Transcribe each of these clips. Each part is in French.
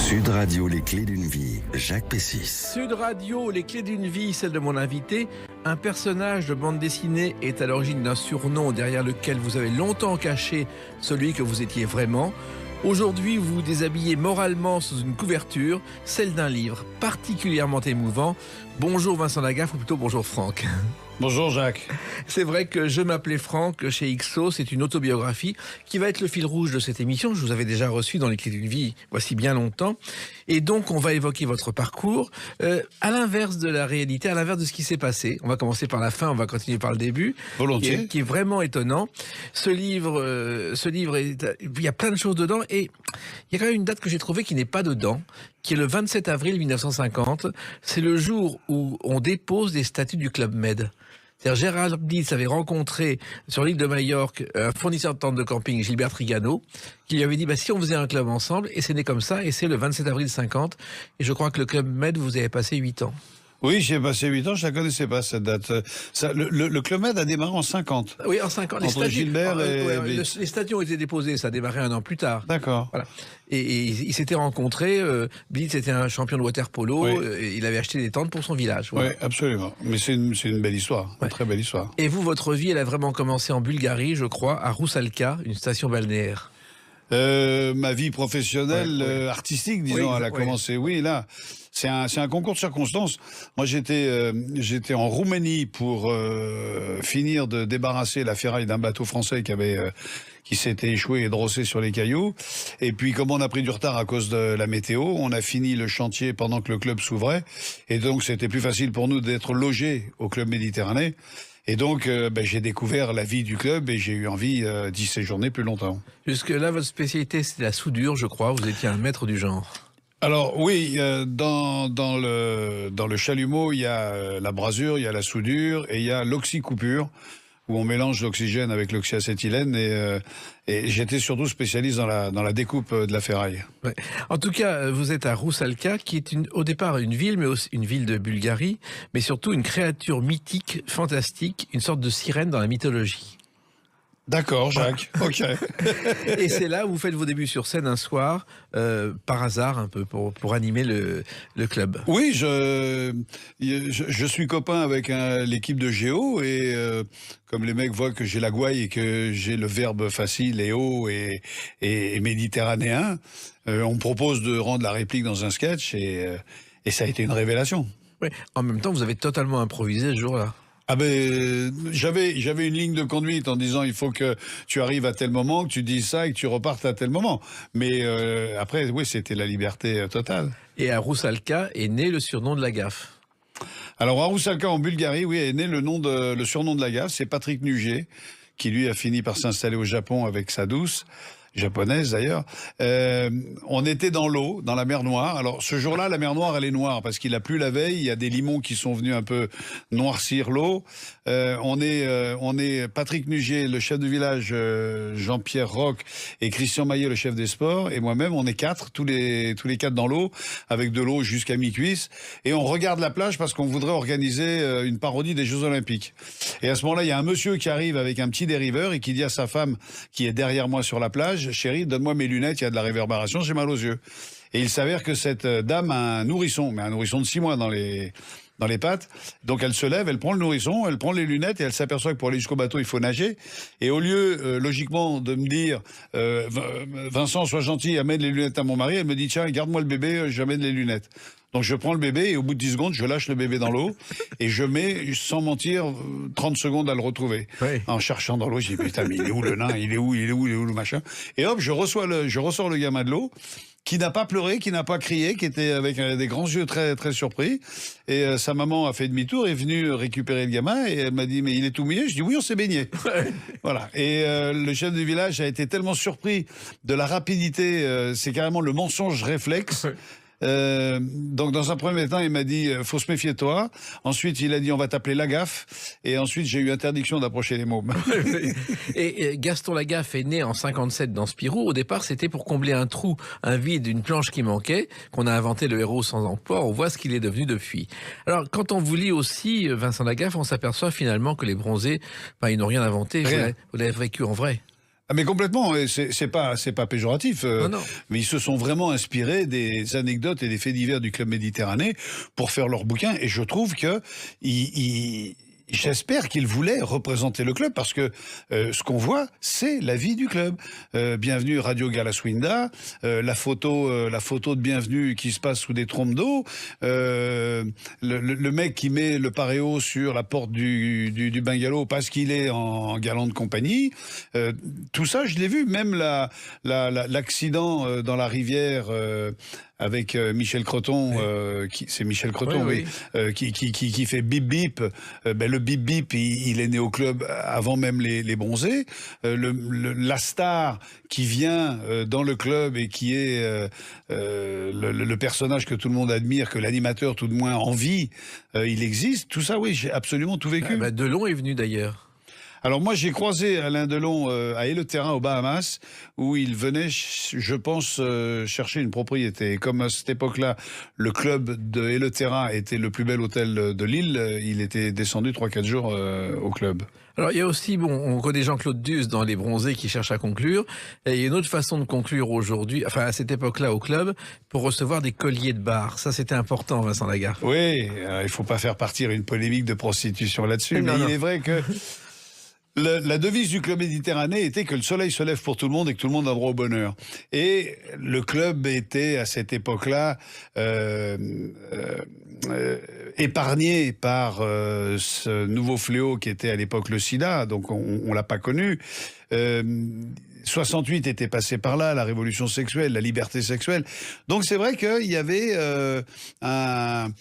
Sud Radio, les clés d'une vie, Jacques Pessis. Sud Radio, les clés d'une vie, celle de mon invité. Un personnage de bande dessinée est à l'origine d'un surnom derrière lequel vous avez longtemps caché celui que vous étiez vraiment. Aujourd'hui, vous vous déshabillez moralement sous une couverture, celle d'un livre particulièrement émouvant. Bonjour Vincent Lagaffe, ou plutôt bonjour Franck. Bonjour Jacques. C'est vrai que Je m'appelais Franck chez XO, c'est une autobiographie qui va être le fil rouge de cette émission. Je vous avais déjà reçu dans les clés d'une vie voici bien longtemps. Et donc on va évoquer votre parcours à l'inverse de la réalité, à l'inverse de ce qui s'est passé. On va commencer par la fin, on va continuer par le début. Volontiers. Qui est vraiment étonnant. Ce livre, il y a plein de choses dedans et il y a quand même une date que j'ai trouvée qui n'est pas dedans, qui est le 27 avril 1950. C'est le jour où on dépose les statuts du Club Med. C'est-à-dire Gérald Blitz avait rencontré sur l'île de Majorque un fournisseur de tentes de camping, Gilbert Trigano, qui lui avait dit si on faisait un club ensemble, et c'est né comme ça, et c'est le 27 avril 50, et je crois que le Club Med, vous avez passé 8 ans. Oui, j'ai passé 8 ans, je ne la connaissais pas cette date. Le Club Med a démarré en 50. Oui, en 50. Entre Gilbert et... les statuts ont été déposés, ça a démarré un an plus tard. D'accord. Voilà. Et ils s'étaient rencontrés, Blitz était un champion de water-polo, oui. Il avait acheté des tentes pour son village. Voilà. Oui, absolument. Mais c'est une belle histoire, une très belle histoire. Et vous, votre vie, elle a vraiment commencé en Bulgarie, je crois, à Roussalka, une station balnéaire. Ma vie professionnelle, artistique, disons, elle a commencé, là. C'est un concours de circonstances. Moi, j'étais en Roumanie pour finir de débarrasser la ferraille d'un bateau français qui s'était échoué et drossé sur les cailloux. Et puis, comme on a pris du retard à cause de la météo, on a fini le chantier pendant que le club s'ouvrait. Et donc, c'était plus facile pour nous d'être logés au Club Méditerranée. Et donc, j'ai découvert la vie du club et j'ai eu envie d'y séjourner plus longtemps. Jusque-là, votre spécialité, c'était la soudure, je crois. Vous étiez un maître du genre. Alors oui, dans le chalumeau, il y a la brasure, il y a la soudure et il y a l'oxycoupure, où on mélange l'oxygène avec l'oxyacétylène et j'étais surtout spécialiste dans la découpe de la ferraille. Ouais. En tout cas, vous êtes à Roussalka, qui est au départ une ville, mais aussi une ville de Bulgarie, mais surtout une créature mythique, fantastique, une sorte de sirène dans la mythologie. D'accord, Jacques. Ok. Et c'est là où vous faites vos débuts sur scène un soir, par hasard un peu, pour animer le club. Oui, je suis copain avec l'équipe de Géo et comme les mecs voient que j'ai la gouaille et que j'ai le verbe facile et haut et méditerranéen, on me propose de rendre la réplique dans un sketch et ça a été une révélation. Oui. En même temps, vous avez totalement improvisé ce jour-là. Ah ben, j'avais une ligne de conduite en disant il faut que tu arrives à tel moment, que tu dises ça et que tu repartes à tel moment. Mais après, oui, c'était la liberté totale. Et à Roussalka est né le surnom de la gaffe. Alors à Roussalka en Bulgarie, oui, est né le surnom de la gaffe. C'est Patrick Nuget qui lui a fini par s'installer au Japon avec sa douce. Japonaise d'ailleurs. On était dans l'eau, dans la mer Noire. Alors ce jour-là, la mer Noire, elle est noire parce qu'il a plu la veille. Il y a des limons qui sont venus un peu noircir l'eau. On est Patrick Nuget, le chef de village, Jean-Pierre Roch et Christian Maillet, le chef des sports, et moi-même. On est tous les quatre dans l'eau, avec de l'eau jusqu'à mi-cuisse, et on regarde la plage parce qu'on voudrait organiser une parodie des Jeux Olympiques. Et à ce moment-là, il y a un monsieur qui arrive avec un petit dériveur et qui dit à sa femme qui est derrière moi sur la plage: chérie, donne-moi mes lunettes, il y a de la réverbération, j'ai mal aux yeux. Et il s'avère que cette dame a un nourrisson, mais un nourrisson de 6 mois dans les pattes. Donc elle se lève, elle prend le nourrisson, elle prend les lunettes et elle s'aperçoit que pour aller jusqu'au bateau, il faut nager. Et au lieu, logiquement, de me dire Vincent, sois gentil, amène les lunettes à mon mari, elle me dit: tiens, garde-moi le bébé, j'amène les lunettes. Donc je prends le bébé et au bout de 10 secondes, je lâche le bébé dans l'eau et je mets, sans mentir, 30 secondes à le retrouver. Oui. En cherchant dans l'eau, je dis: putain, mais il est où le nain? Il est où le machin? Et hop, je ressors le gamin de l'eau, qui n'a pas pleuré, qui n'a pas crié, qui était avec des grands yeux très, très surpris. Et sa maman a fait demi-tour, est venue récupérer le gamin et elle m'a dit: mais il est tout mouillé? Je dis: oui, on s'est baigné. Voilà. Et le chef du village a été tellement surpris de la rapidité, c'est carrément le mensonge réflexe. Donc dans un premier temps, il m'a dit: faut se méfier de toi. Ensuite, il a dit: on va t'appeler Lagaffe. Et ensuite, j'ai eu interdiction d'approcher les mômes. Et Gaston Lagaffe est né en 57 dans Spirou. Au départ, c'était pour combler un trou, un vide, une planche qui manquait, qu'on a inventé le héros sans emploi. On voit ce qu'il est devenu depuis. Alors, quand on vous lit aussi Vincent Lagaffe, on s'aperçoit finalement que les bronzés, ils n'ont rien inventé. Rien. Vous l'avez vécu en vrai. Ah mais complètement, et c'est pas péjoratif, Non, non. mais ils se sont vraiment inspirés des anecdotes et des faits divers du Club Méditerranée pour faire leur bouquin, et je trouve que j'espère qu'ils voulaient représenter le club, parce que ce qu'on voit, c'est la vie du club. Bienvenue Radio Galaswinda, la photo de Bienvenue qui se passe sous des trompes d'eau, le mec qui met le paréo sur la porte du bungalow parce qu'il est en galant de compagnie. Tout ça, je l'ai vu. Même l'accident dans la rivière avec Michel Croton, c'est Michel Croton, oui. Qui fait bip bip. Le bip bip, il est né au club avant même les bronzés. La star qui vient dans le club et qui est le personnage que tout le monde admire, que l'animateur tout de moins envie, il existe. Tout ça, oui, j'ai absolument tout vécu. Delon est venu d'ailleurs. Alors moi, j'ai croisé Alain Delon à Eleuthera, aux Bahamas, où il venait, je pense, chercher une propriété. Et comme à cette époque-là, le club de Eleuthera était le plus bel hôtel de l'île, il était descendu 3-4 jours au club. Alors, il y a aussi, on connaît Jean-Claude Duss dans Les Bronzés qui cherche à conclure. Et il y a une autre façon de conclure aujourd'hui, enfin, à cette époque-là au club, pour recevoir des colliers de bar. Ça, c'était important, Vincent Lagaffe. Oui, il faut pas faire partir une polémique de prostitution là-dessus, mais il est vrai que la devise du Club Méditerranée était que le soleil se lève pour tout le monde et que tout le monde a droit au bonheur. Et le club était, à cette époque-là, épargné par ce nouveau fléau qui était à l'époque le sida, donc on l'a pas connu. 68 était passé par là, la révolution sexuelle, la liberté sexuelle. Donc c'est vrai qu'il y avait un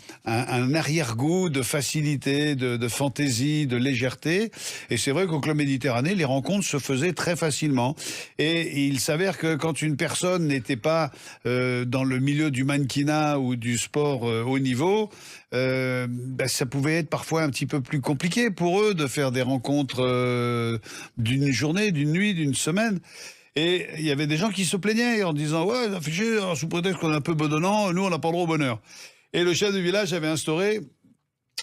arrière-goût de facilité, de fantaisie, de légèreté. Et c'est vrai qu'au Club Méditerranée, les rencontres se faisaient très facilement. Et il s'avère que quand une personne n'était pas dans le milieu du mannequinat ou du sport haut niveau, ça pouvait être parfois un petit peu plus compliqué pour eux de faire des rencontres d'une journée, d'une nuit, d'une semaine. Et il y avait des gens qui se plaignaient en disant « Ouais, affiché, sous prétexte qu'on est un peu bedonnant, nous on n'a pas le droit au bonheur ». Et le chef du village avait instauré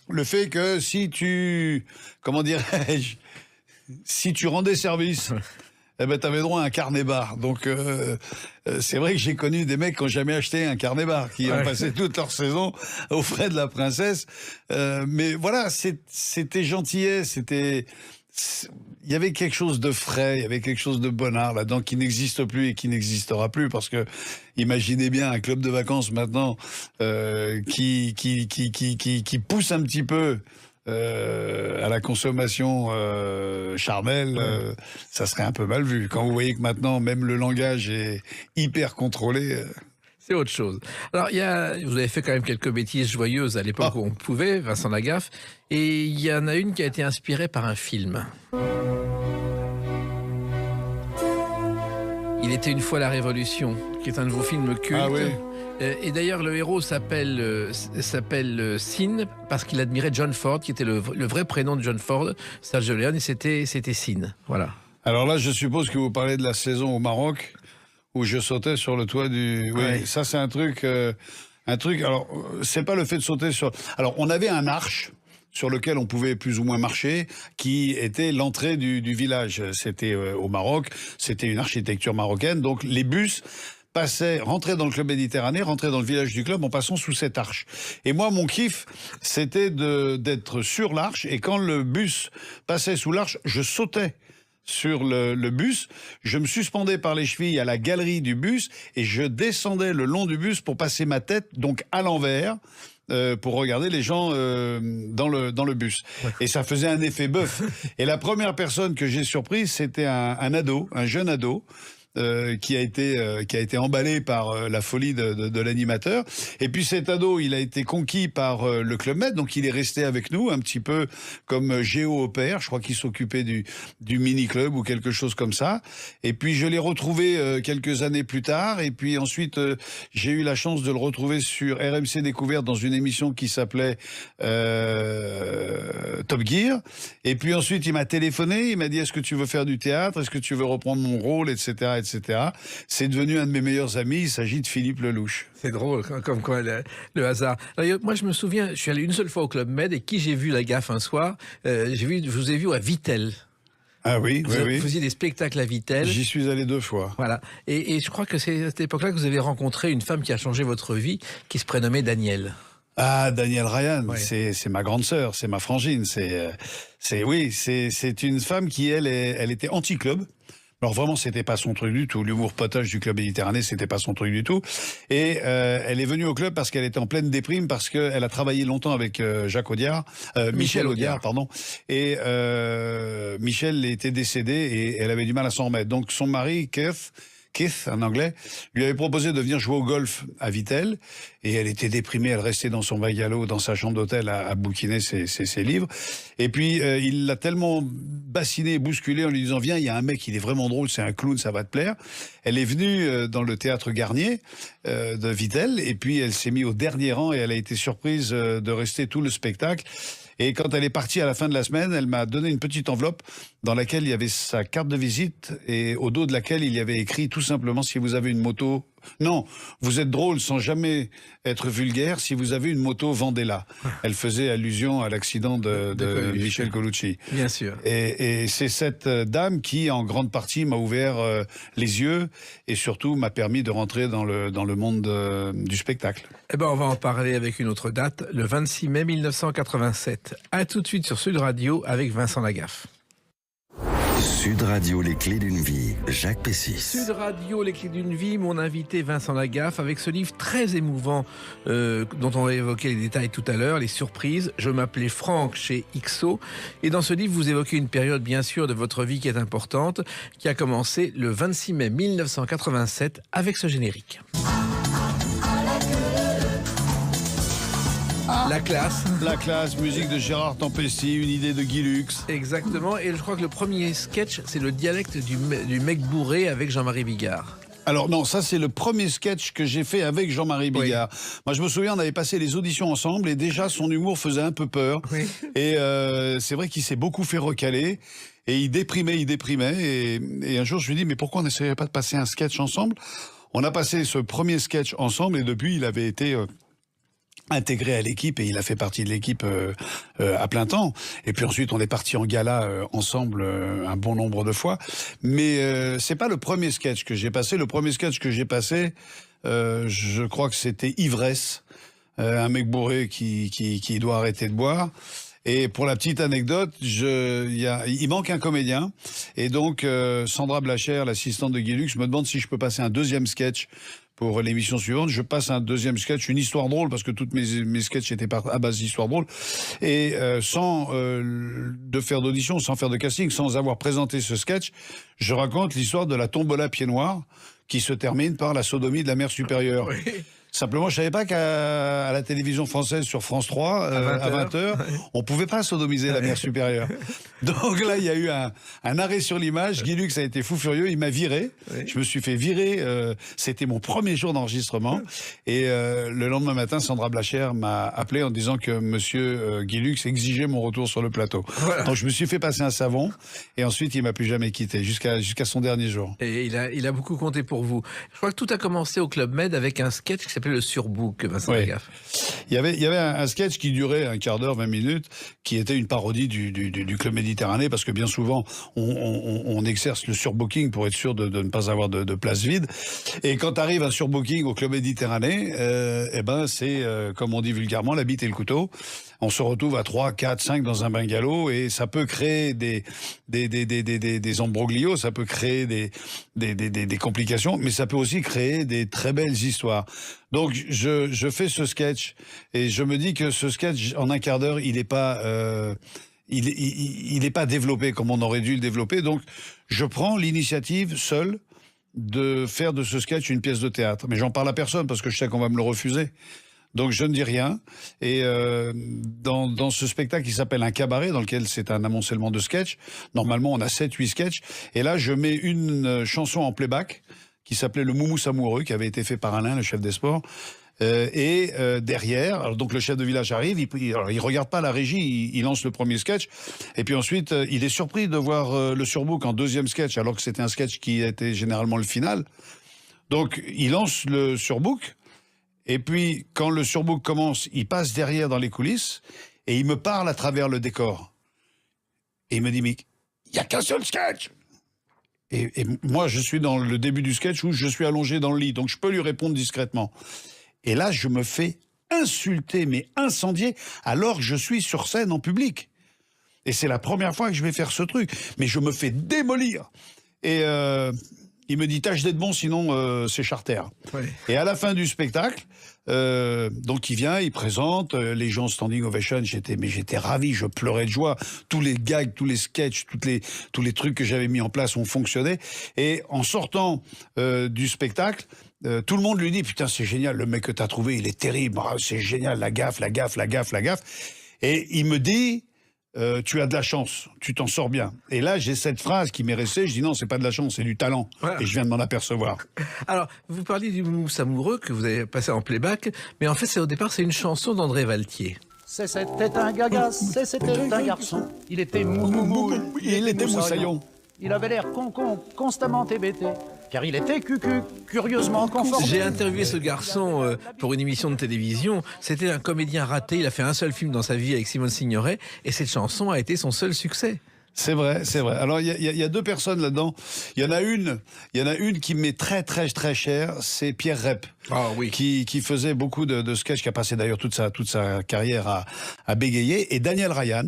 le fait que si tu rendais service, t'avais droit à un carnet-bar. Donc c'est vrai que j'ai connu des mecs qui n'ont jamais acheté un carnet-bar, qui ont passé toute leur saison aux frais de la princesse. Mais voilà, c'était gentillet, il y avait quelque chose de frais, il y avait quelque chose de bonnard là-dedans qui n'existe plus et qui n'existera plus, parce que imaginez bien un club de vacances maintenant qui pousse un petit peu à la consommation charnelle, ça serait un peu mal vu. Quand vous voyez que maintenant même le langage est hyper contrôlé. C'est autre chose. Alors, vous avez fait quand même quelques bêtises joyeuses à l'époque où on pouvait, Vincent Lagaffe, et il y en a une qui a été inspirée par un film. Il était une fois la Révolution, qui est un de vos films cultes. Ah oui. Et d'ailleurs, le héros s'appelle Sin parce qu'il admirait John Ford, qui était le vrai prénom de John Ford, Sergio Leone, et c'était Sin. Voilà. Alors là, je suppose que vous parlez de la saison au Maroc, où je sautais sur le toit du... Oui, ouais. Ça c'est un truc... Alors, c'est pas le fait de sauter sur... Alors, on avait un arche sur lequel on pouvait plus ou moins marcher, qui était l'entrée du village. C'était au Maroc, c'était une architecture marocaine, donc les bus rentraient dans le Club Méditerranée, rentraient dans le village du club en passant sous cette arche. Et moi, mon kiff, c'était d'être sur l'arche, et quand le bus passait sous l'arche, je sautais sur le bus, je me suspendais par les chevilles à la galerie du bus et je descendais le long du bus pour passer ma tête donc à l'envers pour regarder les gens dans le bus. Et ça faisait un effet bœuf. Et la première personne que j'ai surprise, c'était un jeune ado, qui a été emballé par la folie de l'animateur. Et puis cet ado, il a été conquis par le Club Med, donc il est resté avec nous un petit peu comme Géo au père. Je crois qu'il s'occupait du mini club ou quelque chose comme ça. Et puis je l'ai retrouvé quelques années plus tard. Et puis ensuite, j'ai eu la chance de le retrouver sur RMC Découverte dans une émission qui s'appelait Top Gear. Et puis ensuite, il m'a téléphoné. Il m'a dit: est-ce que tu veux faire du théâtre? Est-ce que tu veux reprendre mon rôle, etc. C'est devenu un de mes meilleurs amis. Il s'agit de Philippe Lelouch. C'est drôle, comme quoi le hasard. Alors, moi, je me souviens, je suis allé une seule fois au Club Med et qui j'ai vu Lagaffe un soir, je vous ai vu à Vittel. Ah oui, oui, oui. Vous faisiez des spectacles à Vittel. J'y suis allé 2 fois. Voilà. Et je crois que c'est à cette époque-là que vous avez rencontré une femme qui a changé votre vie, qui se prénommait Danielle. Ah, Danielle Ryan, Ouais. c'est ma grande sœur, c'est ma frangine. C'est une femme qui, elle était anti-club. Alors vraiment, c'était pas son truc du tout. L'humour potage du Club Méditerranée, c'était pas son truc du tout. Et elle est venue au club parce qu'elle était en pleine déprime, parce qu'elle a travaillé longtemps avec Jacques Audiard, Michel Audiard, pardon. Et Michel était décédé et elle avait du mal à s'en remettre. Donc son mari, Keith, en anglais, lui avait proposé de venir jouer au golf à Vittel. Et elle était déprimée, elle restait dans son bungalow, dans sa chambre d'hôtel, à bouquiner ses livres. Et puis, il l'a tellement bassiné, bousculé en lui disant « Viens, il y a un mec, il est vraiment drôle, c'est un clown, ça va te plaire ». Elle est venue dans le théâtre Garnier de Vittel, et puis elle s'est mise au dernier rang et elle a été surprise de rester tout le spectacle. Et quand elle est partie à la fin de la semaine, elle m'a donné une petite enveloppe dans laquelle il y avait sa carte de visite et au dos de laquelle il y avait écrit tout simplement « Si vous avez une moto... » Non, vous êtes drôle sans jamais être vulgaire si vous avez une moto, vendez-la. Elle faisait allusion à l'accident de Michel Colucci. Bien sûr. Et c'est cette dame qui, en grande partie, m'a ouvert les yeux et surtout m'a permis de rentrer dans le monde du spectacle. Eh ben, on va en parler avec une autre date, le 26 mai 1987. À tout de suite sur Sud Radio avec Vincent Lagaffe. Sud Radio, les clés d'une vie, Jacques Pessis. Sud Radio, les clés d'une vie, mon invité Vincent Lagaffe avec ce livre très émouvant dont on va évoquer les détails tout à l'heure, les surprises. Je m'appelais Franck chez XO et dans ce livre vous évoquez une période bien sûr de votre vie qui est importante, qui a commencé le 26 mai 1987 avec ce générique. La classe. La classe, musique de Gérard Tempesti, une idée de Guy Lux. Exactement, et je crois que le premier sketch, c'est le dialecte du mec bourré avec Jean-Marie Bigard. Alors non, ça c'est le premier sketch que j'ai fait avec Jean-Marie Bigard. Oui. Moi je me souviens, on avait passé les auditions ensemble et déjà son humour faisait un peu peur. Oui. Et c'est vrai qu'il s'est beaucoup fait recaler. Et il déprimait. Et un jour je lui ai dit, mais pourquoi on n'essayerait pas de passer un sketch ensemble? On a passé ce premier sketch ensemble et depuis il avait été... intégré à l'équipe et il a fait partie de l'équipe à plein temps. Et puis ensuite, on est parti en gala ensemble un bon nombre de fois. Mais c'est pas le premier sketch que j'ai passé. Le premier sketch que j'ai passé, je crois que c'était Ivresse, un mec bourré qui doit arrêter de boire. Et pour la petite anecdote, il manque un comédien. Et donc, Sandra Blacher, l'assistante de Guy Lux, me demande si je peux passer un deuxième sketch pour l'émission suivante. Je passe un deuxième sketch, une histoire drôle, parce que toutes mes sketchs étaient à base d'histoires drôles. Et sans de faire d'audition, sans faire de casting, sans avoir présenté ce sketch, je raconte l'histoire de la tombola pied noir, qui se termine par la sodomie de la mer supérieure. Oui. Simplement, je savais pas qu'à la télévision française sur France 3, à 20h, on pouvait pas sodomiser la mer supérieure. Donc là, il y a eu un arrêt sur l'image. Guy Lux a été fou furieux, il m'a viré. Oui. Je me suis fait virer. C'était mon premier jour d'enregistrement. Et le lendemain matin, Sandra Blacher m'a appelé en disant que monsieur Guy Lux exigeait mon retour sur le plateau. Voilà. Donc je me suis fait passer un savon. Et ensuite, il m'a plus jamais quitté jusqu'à son dernier jour. Et il a beaucoup compté pour vous. Je crois que tout a commencé au Club Med avec un sketch qui s'appelait le Surbook, Vincent Lagaffe. Il y avait un sketch qui durait un quart d'heure, 20 minutes, qui était une parodie du Club Méditerranée, parce que bien souvent, on exerce le surbooking pour être sûr de ne pas avoir de place vide. Et quand arrive un surbooking au Club Méditerranée, c'est, comme on dit vulgairement, la bite et le couteau. On se retrouve à 3, 4, 5 dans un bungalow et ça peut créer des embroglios, ça peut créer des complications, mais ça peut aussi créer des très belles histoires. Donc je fais ce sketch et je me dis que ce sketch en un quart d'heure, il n'est pas développé comme on aurait dû le développer. Donc je prends l'initiative seul de faire de ce sketch une pièce de théâtre. Mais j'en parle à personne parce que je sais qu'on va me le refuser. Donc je ne dis rien. Et dans ce spectacle qui s'appelle Un cabaret, dans lequel c'est un amoncellement de sketchs, normalement on a 7-8 sketchs. Et là je mets une chanson en playback qui s'appelait Le Moumous amoureux, qui avait été fait par Alain, le chef des sports. Derrière, alors donc le chef de village arrive, il regarde pas la régie, il lance le premier sketch. Et puis ensuite, il est surpris de voir le Surbook en deuxième sketch, alors que c'était un sketch qui était généralement le final. Donc il lance le Surbook. Et puis, quand le Surbook commence, il passe derrière dans les coulisses et il me parle à travers le décor. Et il me dit, mais il n'y a qu'un seul sketch. Et moi, je suis dans le début du sketch où je suis allongé dans le lit, donc je peux lui répondre discrètement. Et là, je me fais insulter, mais incendier, alors que je suis sur scène en public. Et c'est la première fois que je vais faire ce truc. Mais je me fais démolir. Et il me dit, tâche d'être bon, sinon c'est charter. Ouais. Et à la fin du spectacle, donc il vient, il présente, les gens standing ovation, j'étais ravi, je pleurais de joie. Tous les gags, tous les sketchs, tous les trucs que j'avais mis en place ont fonctionné. Et en sortant du spectacle, tout le monde lui dit, putain, c'est génial, le mec que t'as trouvé, il est terrible, c'est génial, la gaffe. Et il me dit, tu as de la chance, tu t'en sors bien. Et là, j'ai cette phrase qui m'est restée, je dis non, c'est pas de la chance, c'est du talent. Voilà. Et je viens de m'en apercevoir. Alors, vous parliez du Mousse amoureux que vous avez passé en playback, mais en fait, au départ, c'est une chanson d'André Valtier. C'était un gaga, c'était un garçon. Il était mou, il était moussaillon. Il avait l'air con, constamment hébété, car il était curieusement conformé. J'ai interviewé ce garçon pour une émission de télévision. C'était un comédien raté. Il a fait un seul film dans sa vie avec Simone Signoret. Et cette chanson a été son seul succès. C'est vrai, c'est vrai. Alors, il y a deux personnes là-dedans. Il y en a une qui m'est très cher, c'est Pierre Rep. Ah oui. Qui faisait beaucoup de sketchs, qui a passé d'ailleurs toute sa carrière à bégayer. Et Daniel Ryan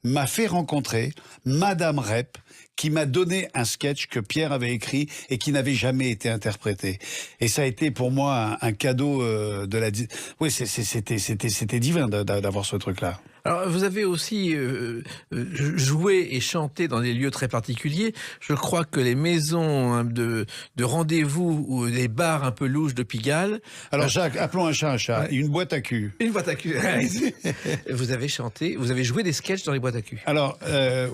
m'a fait rencontrer Madame Rep, qui m'a donné un sketch que Pierre avait écrit et qui n'avait jamais été interprété. Et ça a été pour moi un cadeau de la... Oui, c'était divin d'avoir ce truc-là. Alors, vous avez aussi joué et chanté dans des lieux très particuliers. Je crois que les maisons de rendez-vous ou les bars un peu louches de Pigalle... Alors, Jacques, appelons un chat un chat. Ouais. Une boîte à cul. Une boîte à cul. Vous avez chanté, vous avez joué des sketchs dans les boîtes à cul. Alors,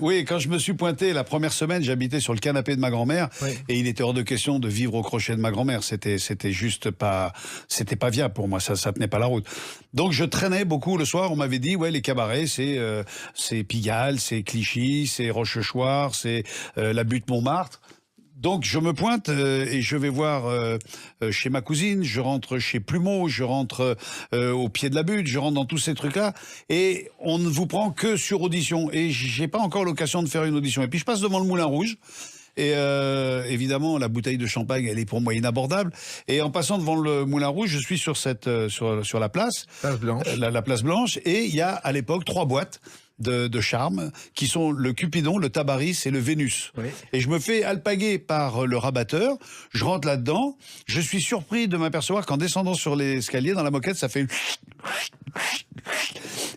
oui, quand je me suis pointé la première semaine, j'habitais sur le canapé de ma grand-mère, oui. Et il était hors de question de vivre au crochet de ma grand-mère. C'était juste pas... C'était pas viable pour moi, ça tenait pas la route. Donc, je traînais beaucoup le soir. On m'avait dit, ouais, les cabarets, c'est Pigalle, c'est Clichy, c'est Rochechouart, c'est la butte Montmartre. Donc je me pointe et je vais voir chez ma cousine, je rentre chez Plumeau, je rentre au pied de la butte, je rentre dans tous ces trucs-là et on ne vous prend que sur audition et j'ai pas encore l'occasion de faire une audition. Et puis je passe devant le Moulin Rouge. Et évidemment, la bouteille de champagne, elle est pour moi inabordable. Et en passant devant le Moulin Rouge, je suis sur sur la place, la place Blanche, et il y a à l'époque 3 boîtes de charme qui sont le Cupidon, le Tabaris et le Vénus. Oui. Et je me fais alpaguer par le rabatteur. Je rentre là-dedans. Je suis surpris de m'apercevoir qu'en descendant sur l'escalier dans la moquette, ça fait une...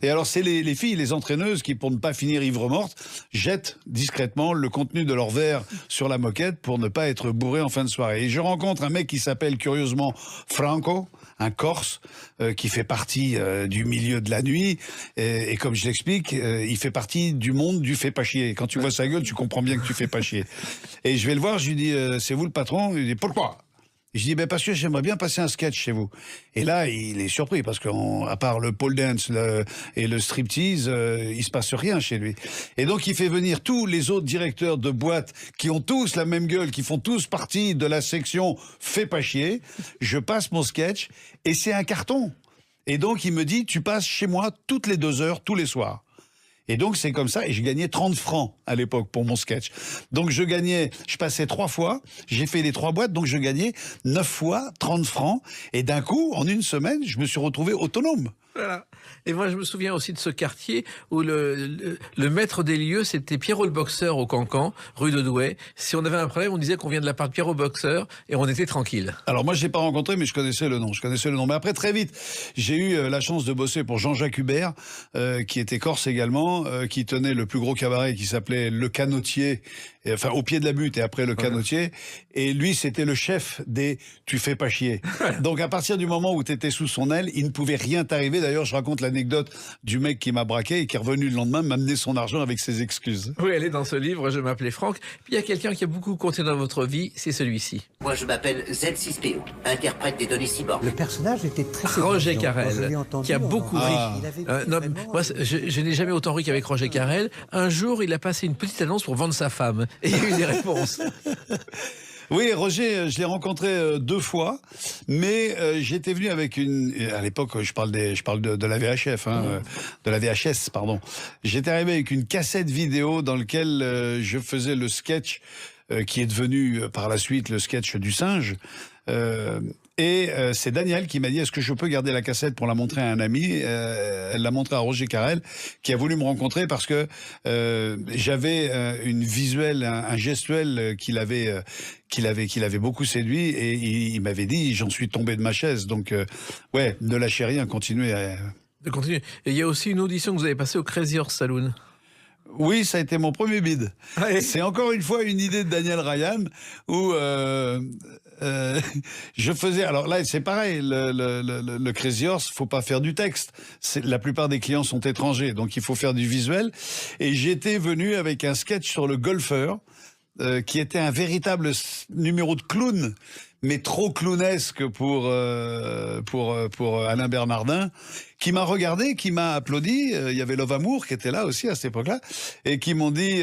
Et alors, c'est les filles, les entraîneuses qui, pour ne pas finir ivre-morte, jettent discrètement le contenu de leur verre sur la moquette pour ne pas être bourré en fin de soirée. Et je rencontre un mec qui s'appelle curieusement Franco, un Corse, qui fait partie du milieu de la nuit. Et comme je l'explique, il fait partie du monde du fais pas chier. Quand tu vois sa gueule, tu comprends bien que tu fais pas chier. Et je vais le voir, je lui dis, c'est vous le patron? Il dit, pourquoi? Et je dis, parce que j'aimerais bien passer un sketch chez vous. Et là, il est surpris, parce qu'à part le pole dance et le striptease, il se passe rien chez lui. Et donc, il fait venir tous les autres directeurs de boîtes qui ont tous la même gueule, qui font tous partie de la section « Fais pas chier ». Je passe mon sketch, et c'est un carton. Et donc, il me dit, tu passes chez moi toutes les 2 heures, tous les soirs. Et donc, c'est comme ça, et je gagnais 30 francs à l'époque pour mon sketch. Donc, je passais 3 fois, j'ai fait les 3 boîtes, donc je gagnais 9 fois 30 francs. Et d'un coup, en une semaine, je me suis retrouvé autonome. Voilà. Et moi, je me souviens aussi de ce quartier où le maître des lieux, c'était Pierrot le boxeur au Cancan, rue de Douai. Si on avait un problème, on disait qu'on vient de la part de Pierrot boxeur et on était tranquille. Alors moi, je l'ai pas rencontré, mais je connaissais le nom. Mais après, très vite, j'ai eu la chance de bosser pour Jean-Jacques Hubert, qui était corse également, qui tenait le plus gros cabaret qui s'appelait Le Canotier, enfin au pied de la butte et après Le Canotier. Et lui, c'était le chef des « tu fais pas chier ». Donc à partir du moment où tu étais sous son aile, il ne pouvait rien t'arriver. D'ailleurs, je raconte l'anecdote du mec qui m'a braqué et qui est revenu le lendemain m'amener son argent avec ses excuses. Oui, elle est dans ce livre, Je m'appelais Franck. Puis il y a quelqu'un qui a beaucoup compté dans votre vie, c'est celui-ci. Moi, je m'appelle Z6PO, interprète des données cyborg. Le personnage était très Roger Carrel, qui a beaucoup ri. Moi, je n'ai jamais autant ri qu'avec Roger Carrel. Un jour, il a passé une petite annonce pour vendre sa femme. Et il y a eu des réponses. Oui, Roger, je l'ai rencontré 2 fois, mais j'étais venu avec à l'époque, je parle de la VHF, de la VHS, pardon. J'étais arrivé avec une cassette vidéo dans laquelle je faisais le sketch qui est devenu par la suite le sketch du singe. C'est Daniel qui m'a dit, est-ce que je peux garder la cassette pour la montrer à un ami? Elle l'a montré à Roger Carrel, qui a voulu me rencontrer parce que j'avais une visuelle, un gestuel qu'il avait beaucoup séduit, et il m'avait dit, j'en suis tombé de ma chaise. Donc, ne lâchez rien, continuez à... De continuer. Et il y a aussi une audition que vous avez passée au Crazy Horse Saloon. Oui, ça a été mon premier bid. Ouais. C'est encore une fois une idée de Daniel Ryan où je faisais. Alors là, c'est pareil. Le Crazy Horse, faut pas faire du texte. La plupart des clients sont étrangers, donc il faut faire du visuel. Et j'étais venu avec un sketch sur le golfeur qui était un véritable numéro de clown, mais trop clownesque pour Alain Bernardin, qui m'a regardé, qui m'a applaudi. Il y avait Love Amour qui était là aussi à cette époque-là, et qui m'ont dit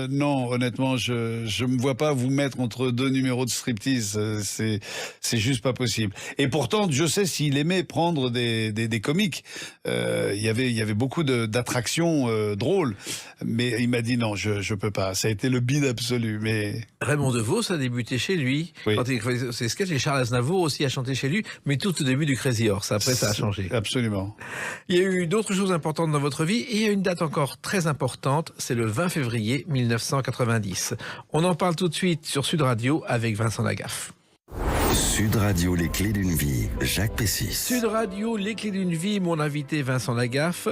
non, honnêtement, je me vois pas vous mettre entre 2 numéros de striptease, c'est juste pas possible. Et pourtant, je sais s'il aimait prendre des comiques. Il y avait beaucoup d'attractions drôles, mais il m'a dit non, je peux pas. Ça a été le bide absolu. Mais Raymond DeVos a débuté chez lui. Oui. Quand il faisait ses sketchs, et Charles Aznavour aussi a chanté chez lui, mais tout au début du Crazy Horse. Après, ça a changé. Absolument. Il y a eu d'autres choses importantes dans votre vie, et il y a une date encore très importante, c'est le 20 février 1990. On en parle tout de suite sur Sud Radio avec Vincent Lagaffe. Sud Radio, les clés d'une vie. Jacques Pessis. Sud Radio, les clés d'une vie, mon invité Vincent Lagaffe.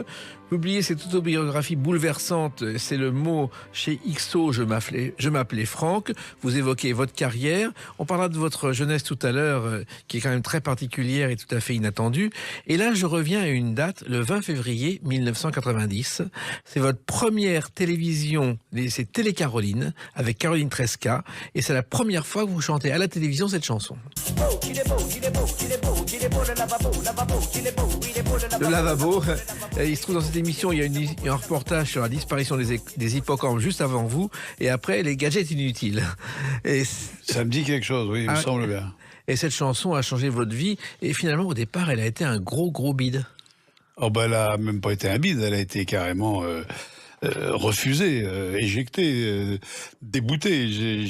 Publier cette autobiographie bouleversante, c'est le mot chez XO, je m'appelais Franck. Vous évoquez votre carrière. On parlera de votre jeunesse tout à l'heure, qui est quand même très particulière et tout à fait inattendue. Et là, je reviens à une date, le 20 février 1990. C'est votre première télévision, c'est Télé Caroline, avec Caroline Tresca. Et c'est la première fois que vous chantez à la télévision cette chanson. Le lavabo, il se trouve dans cette émission, il y a un reportage sur la disparition des hippocampes juste avant vous, et après les gadgets inutiles. Et Ça me dit quelque chose, oui, il me semble bien. Et cette chanson a changé votre vie, et finalement au départ elle a été un gros bide. Oh ben elle a même pas été un bide, elle a été carrément refusée, éjectée, déboutée.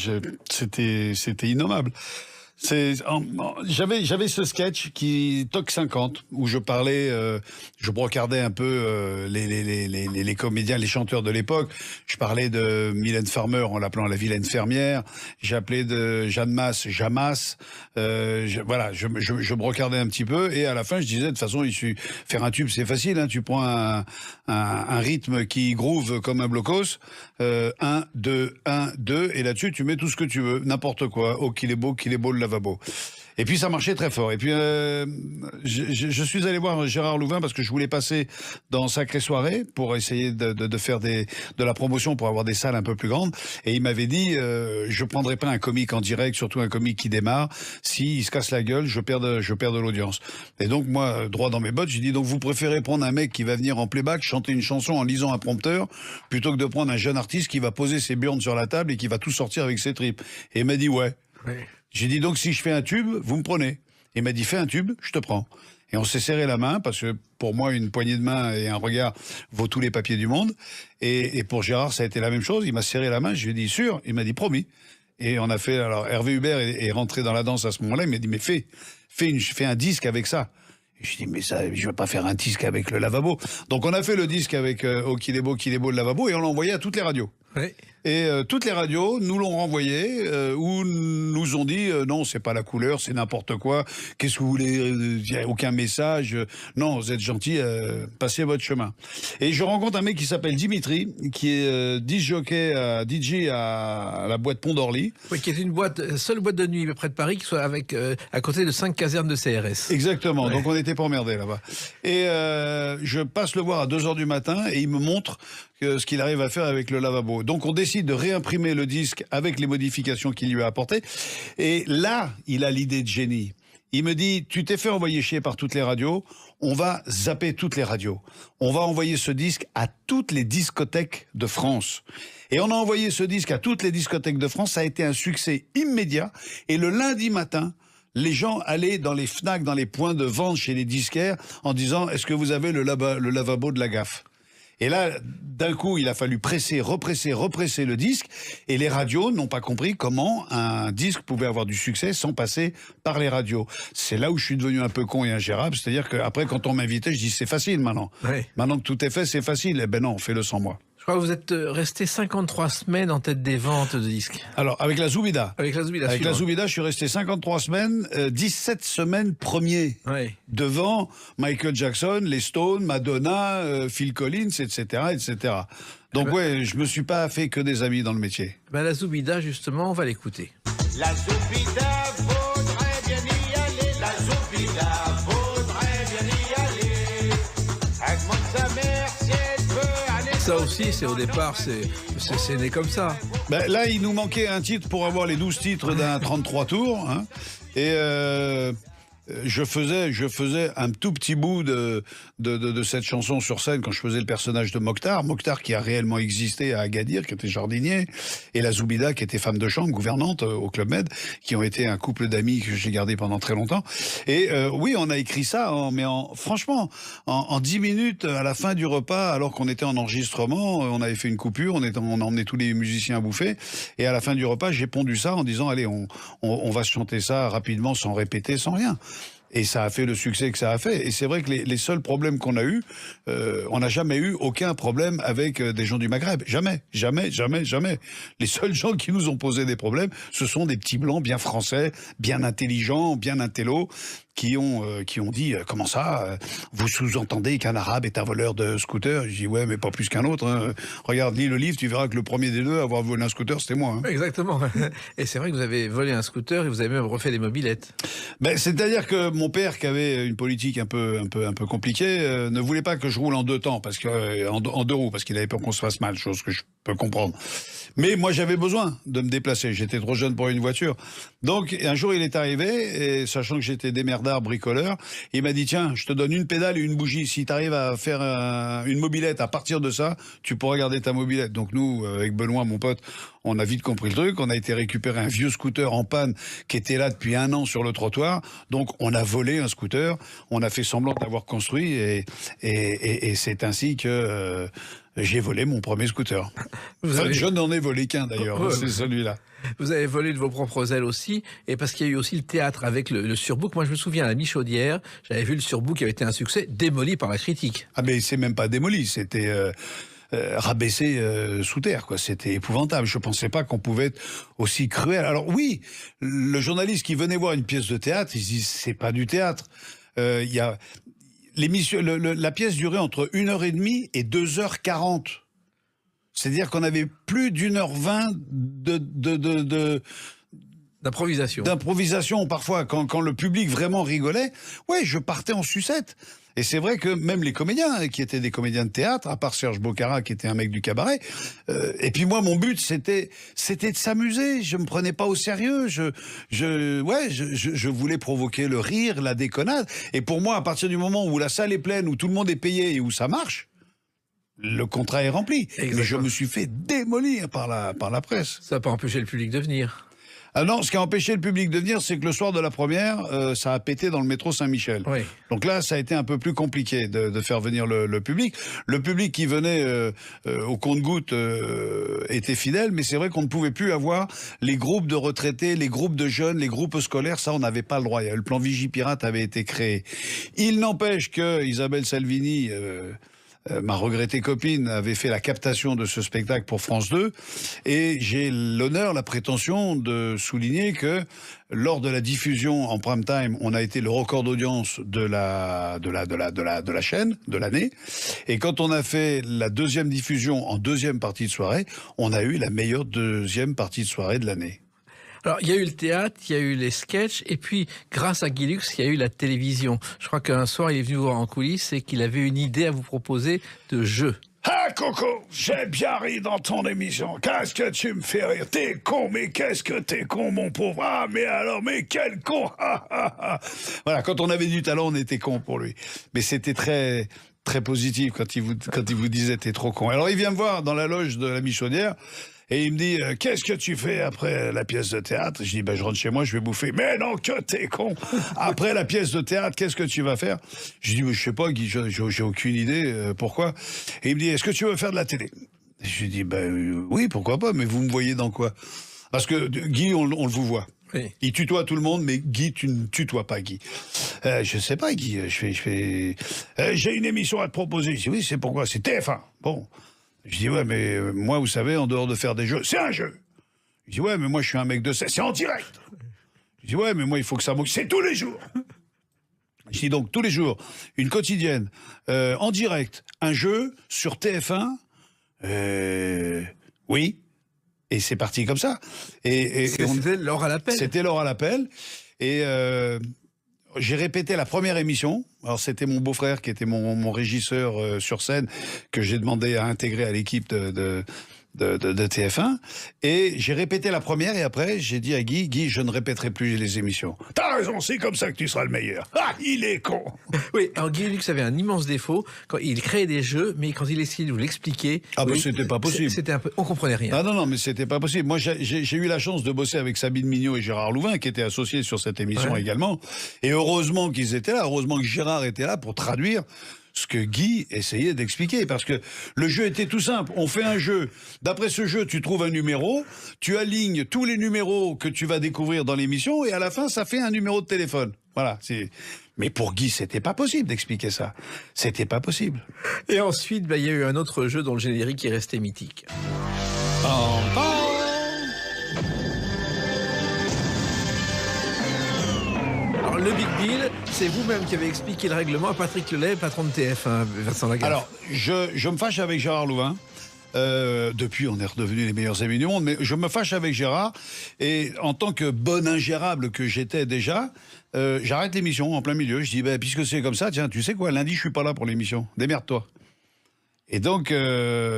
C'était innommable. J'avais ce sketch qui Toc 50 où je parlais, je brocardais un peu les comédiens, les chanteurs de l'époque. Je parlais de Mylène Farmer en l'appelant la vilaine fermière. J'appelais de Jeanne Masse Jamas. Je brocardais un petit peu, et à la fin je disais de toute façon faire un tube c'est facile, hein, tu prends un rythme qui groove comme un blocos, 1 2 1 2, et là-dessus tu mets tout ce que tu veux, n'importe quoi. Oh qu'il est beau le lavabo. Et puis ça marchait très fort. Et puis je suis allé voir Gérard Louvain parce que je voulais passer dans Sacrée Soirée pour essayer de faire de la promotion pour avoir des salles un peu plus grandes. Et il m'avait dit je prendrai pas un comique en direct, surtout un comique qui démarre. S'il se casse la gueule, je perds de l'audience. Et donc moi, droit dans mes bottes, j'ai dit donc vous préférez prendre un mec qui va venir en playback chanter une chanson en lisant un prompteur plutôt que de prendre un jeune artiste qui va poser ses burnes sur la table et qui va tout sortir avec ses tripes. Et il m'a dit ouais. J'ai dit donc si je fais un tube, vous me prenez. Il m'a dit fais un tube, je te prends. Et on s'est serré la main parce que pour moi une poignée de main et un regard vaut tous les papiers du monde. Et pour Gérard ça a été la même chose. Il m'a serré la main, je lui ai dit sûr. Il m'a dit promis. Et on a fait. Alors Hervé Hubert est rentré dans la danse à ce moment-là. Il m'a dit mais fais un disque avec ça. Et je dis mais ça, je vais pas faire un disque avec le lavabo. Donc on a fait le disque avec Oh qu'il est beau le lavabo, et on l'a envoyé à toutes les radios. Oui. Et toutes les radios nous l'ont renvoyé, ou nous ont dit non, c'est pas la couleur, c'est n'importe quoi. Qu'est-ce que vous voulez, il y a aucun message. Non, vous êtes gentil, passez votre chemin. Et je rencontre un mec qui s'appelle Dimitri, qui est DJ à la boîte Pont d'Orly. Oui, qui est une seule boîte de nuit près de Paris, qui soit avec à côté de 5 casernes de CRS. Exactement. Ouais. Donc on n'était pas emmerdés là-bas. Et je passe le voir à 2h du matin et il me montre ce qu'il arrive à faire avec le lavabo. Donc on décide de réimprimer le disque avec les modifications qu'il lui a apportées. Et là, il a l'idée de génie. Il me dit, tu t'es fait envoyer chier par toutes les radios, on va zapper toutes les radios. On va envoyer ce disque à toutes les discothèques de France. Et on a envoyé ce disque à toutes les discothèques de France, ça a été un succès immédiat. Et le lundi matin, les gens allaient dans les Fnac, dans les points de vente chez les disquaires, en disant, est-ce que vous avez le lavabo de la gaffe ? Et là, d'un coup, il a fallu represser le disque. Et les radios n'ont pas compris comment un disque pouvait avoir du succès sans passer par les radios. C'est là où je suis devenu un peu con et ingérable. C'est-à-dire qu'après, quand on m'invitait, je dis c'est facile maintenant. Ouais. Maintenant que tout est fait, c'est facile. Eh ben non, fais-le sans moi. Je crois que vous êtes resté 53 semaines en tête des ventes de disques. Alors, avec la Zoubida. Avec la Zoubida. Avec la Zoubida, je suis resté 53 semaines, 17 semaines premier. Oui. Devant Michael Jackson, les Stones, Madonna, Phil Collins, etc., etc. Donc ouais, je me suis pas fait que des amis dans le métier. Ben, la Zoubida, justement, on va l'écouter. La Zoubida faudrait bien y aller. La Zoubida faudrait bien y aller. Augmente sa mère si elle veut aller. Ça aussi, c'est au départ, c'est né comme ça. Ben, là, il nous manquait un titre pour avoir les 12 titres d'un 33 tours. Hein, et je faisais un tout petit bout de cette chanson sur scène quand je faisais le personnage de Mokhtar. Mokhtar qui a réellement existé à Agadir, qui était jardinier, et la Zoubida qui était femme de chambre, gouvernante au Club Med, qui ont été un couple d'amis que j'ai gardé pendant très longtemps. Et oui, on a écrit ça, franchement, en 10 minutes à la fin du repas, alors qu'on était en enregistrement, on avait fait une coupure, on a emmené tous les musiciens à bouffer, et à la fin du repas, j'ai pondu ça en disant, allez, on va se chanter ça rapidement, sans répéter, sans rien. Et ça a fait le succès que ça a fait. Et c'est vrai que les seuls problèmes qu'on a eus, on n'a jamais eu aucun problème avec des gens du Maghreb. Jamais, jamais, jamais, jamais. Les seuls gens qui nous ont posé des problèmes, ce sont des petits blancs bien français, bien intelligents, bien intello, qui ont dit comment ça, vous sous-entendez qu'un arabe est un voleur de scooter? Je dis ouais, mais pas plus qu'un autre. Hein. Regarde, lis le livre, tu verras que le premier des deux à avoir volé un scooter, c'était moi. Hein. Exactement. Et c'est vrai que vous avez volé un scooter et vous avez même refait des mobylettes. Ben, c'est-à-dire que mon père, qui avait une politique un peu compliquée, ne voulait pas que je roule en deux temps, parce que en deux roues, parce qu'il avait peur qu'on se fasse mal, chose que je peux comprendre. Mais moi, j'avais besoin de me déplacer. J'étais trop jeune pour une voiture. Donc, un jour, il est arrivé, et sachant que j'étais démerdard, bricoleur, il m'a dit, tiens, je te donne une pédale et une bougie. Si tu arrives à faire une mobilette à partir de ça, tu pourras garder ta mobilette. Donc nous, avec Benoît, mon pote, on a vite compris le truc. On a été récupérer un vieux scooter en panne qui était là depuis 1 an sur le trottoir. Donc, on a volé un scooter. On a fait semblant d'avoir construit, et c'est ainsi que j'ai volé mon premier scooter. Je n'en ai volé qu'un d'ailleurs, Ouais, c'est celui-là. Vous avez volé de vos propres ailes aussi, et parce qu'il y a eu aussi le théâtre avec le surbook. Moi, je me souviens à la Michaudière, j'avais vu le surbook qui avait été un succès, démoli par la critique. Ah mais c'est même pas démoli, c'était rabaissé sous terre, quoi. C'était épouvantable. Je pensais pas qu'on pouvait être aussi cruel. Alors oui, le journaliste qui venait voir une pièce de théâtre, il se dit c'est pas du théâtre. Il y a l'émission, la pièce durait entre 1h30 et 2h40. C'est-à-dire qu'on avait plus d'1h20 d'improvisation parfois. Quand le public vraiment rigolait, ouais, je partais en sucette. Et c'est vrai que même les comédiens, qui étaient des comédiens de théâtre, à part Serge Bocara, qui était un mec du cabaret, et puis moi, mon but, c'était de s'amuser. Je me prenais pas au sérieux. Je voulais provoquer le rire, la déconnade. Et pour moi, à partir du moment où la salle est pleine, où tout le monde est payé et où ça marche, le contrat est rempli. Exactement. Mais je me suis fait démolir par la presse. Ça n'a pas empêché le public de venir. Ah non, ce qui a empêché le public de venir, c'est que le soir de la première, ça a pété dans le métro Saint-Michel. Oui. Donc là, ça a été un peu plus compliqué de faire venir le public. Le public qui venait au compte-gouttes était fidèle, mais c'est vrai qu'on ne pouvait plus avoir les groupes de retraités, les groupes de jeunes, les groupes scolaires. Ça, on n'avait pas le droit. Le plan Vigipirate avait été créé. Il n'empêche que Isabelle Salvini... ma regrettée copine avait fait la captation de ce spectacle pour France 2, et j'ai l'honneur, la prétention de souligner que lors de la diffusion en prime time, on a été le record d'audience de la chaîne de l'année, et quand on a fait la deuxième diffusion en deuxième partie de soirée, on a eu la meilleure deuxième partie de soirée de l'année. Alors, il y a eu le théâtre, il y a eu les sketchs, et puis, grâce à Guy Lux, il y a eu la télévision. Je crois qu'un soir, il est venu vous voir en coulisses et qu'il avait une idée à vous proposer de jeu. Ah, Coco, j'ai bien ri dans ton émission. Qu'est-ce que tu me fais rire? T'es con, mais qu'est-ce que t'es con, mon pauvre. Ah, mais alors, mais quel con. Voilà, quand on avait du talent, on était con pour lui. Mais c'était très, très positif quand il vous disait t'es trop con. Alors, il vient me voir dans la loge de la Michaudière. Et il me dit, qu'est-ce que tu fais après la pièce de théâtre? Je dis, je rentre chez moi, je vais bouffer. Mais non, que t'es con. Après la pièce de théâtre, qu'est-ce que tu vas faire? Je dis, je sais pas, Guy, j'ai aucune idée, pourquoi. Et il me dit, est-ce que tu veux faire de la télé? Je lui dis, oui, pourquoi pas, mais vous me voyez dans quoi? Parce que Guy, on le vous voit. Oui. Il tutoie tout le monde, mais Guy, tu ne tutoies pas Guy. Je sais pas, Guy, j'ai une émission à te proposer. Je dis, oui, c'est pourquoi? C'est TF1. Bon. Je dis, ouais, mais moi, vous savez, en dehors de faire des jeux, c'est un jeu. Je dis, ouais, mais moi, je suis un mec de ça, c'est en direct. Je dis, ouais, mais moi, il faut que ça c'est tous les jours. Je dis donc, tous les jours, une quotidienne, en direct, un jeu sur TF1, oui, et c'est parti comme ça. C'était l'heure à l'appel. C'était l'heure à l'appel, et j'ai répété la première émission. Alors, c'était mon beau-frère qui était mon régisseur sur scène, que j'ai demandé à intégrer à l'équipe de TF1. Et j'ai répété la première, et après, j'ai dit à Guy, je ne répéterai plus les émissions. T'as raison, c'est comme ça que tu seras le meilleur. Ah, il est con. Oui, alors Guy Lux avait un immense défaut. Quand il créait des jeux, mais quand il essayait de vous l'expliquer... Ah, mais c'était pas possible. C'était un peu... On comprenait rien. Ah non, mais c'était pas possible. Moi, j'ai eu la chance de bosser avec Sabine Mignot et Gérard Louvain, qui étaient associés sur cette émission également. Et heureusement qu'ils étaient là. Heureusement que Gérard était là pour traduire ce que Guy essayait d'expliquer. Parce que le jeu était tout simple. On fait un jeu. D'après ce jeu, tu trouves un numéro, tu alignes tous les numéros que tu vas découvrir dans l'émission, et à la fin, ça fait un numéro de téléphone. Voilà. Mais pour Guy, c'était pas possible d'expliquer ça. C'était pas possible. Et ensuite, il y a eu un autre jeu dont le générique est resté mythique. Alors, le Big Deal, c'est vous-même qui avez expliqué le règlement à Patrick Lelay, patron de TF1, Vincent Lagaffe. Alors, je me fâche avec Gérard Louvain. Depuis, on est redevenus les meilleurs amis du monde, mais je me fâche avec Gérard, et en tant que bon ingérable que j'étais déjà, j'arrête l'émission en plein milieu. Je dis, puisque c'est comme ça, tiens, tu sais quoi, lundi, je suis pas là pour l'émission. Démerde-toi. Et donc,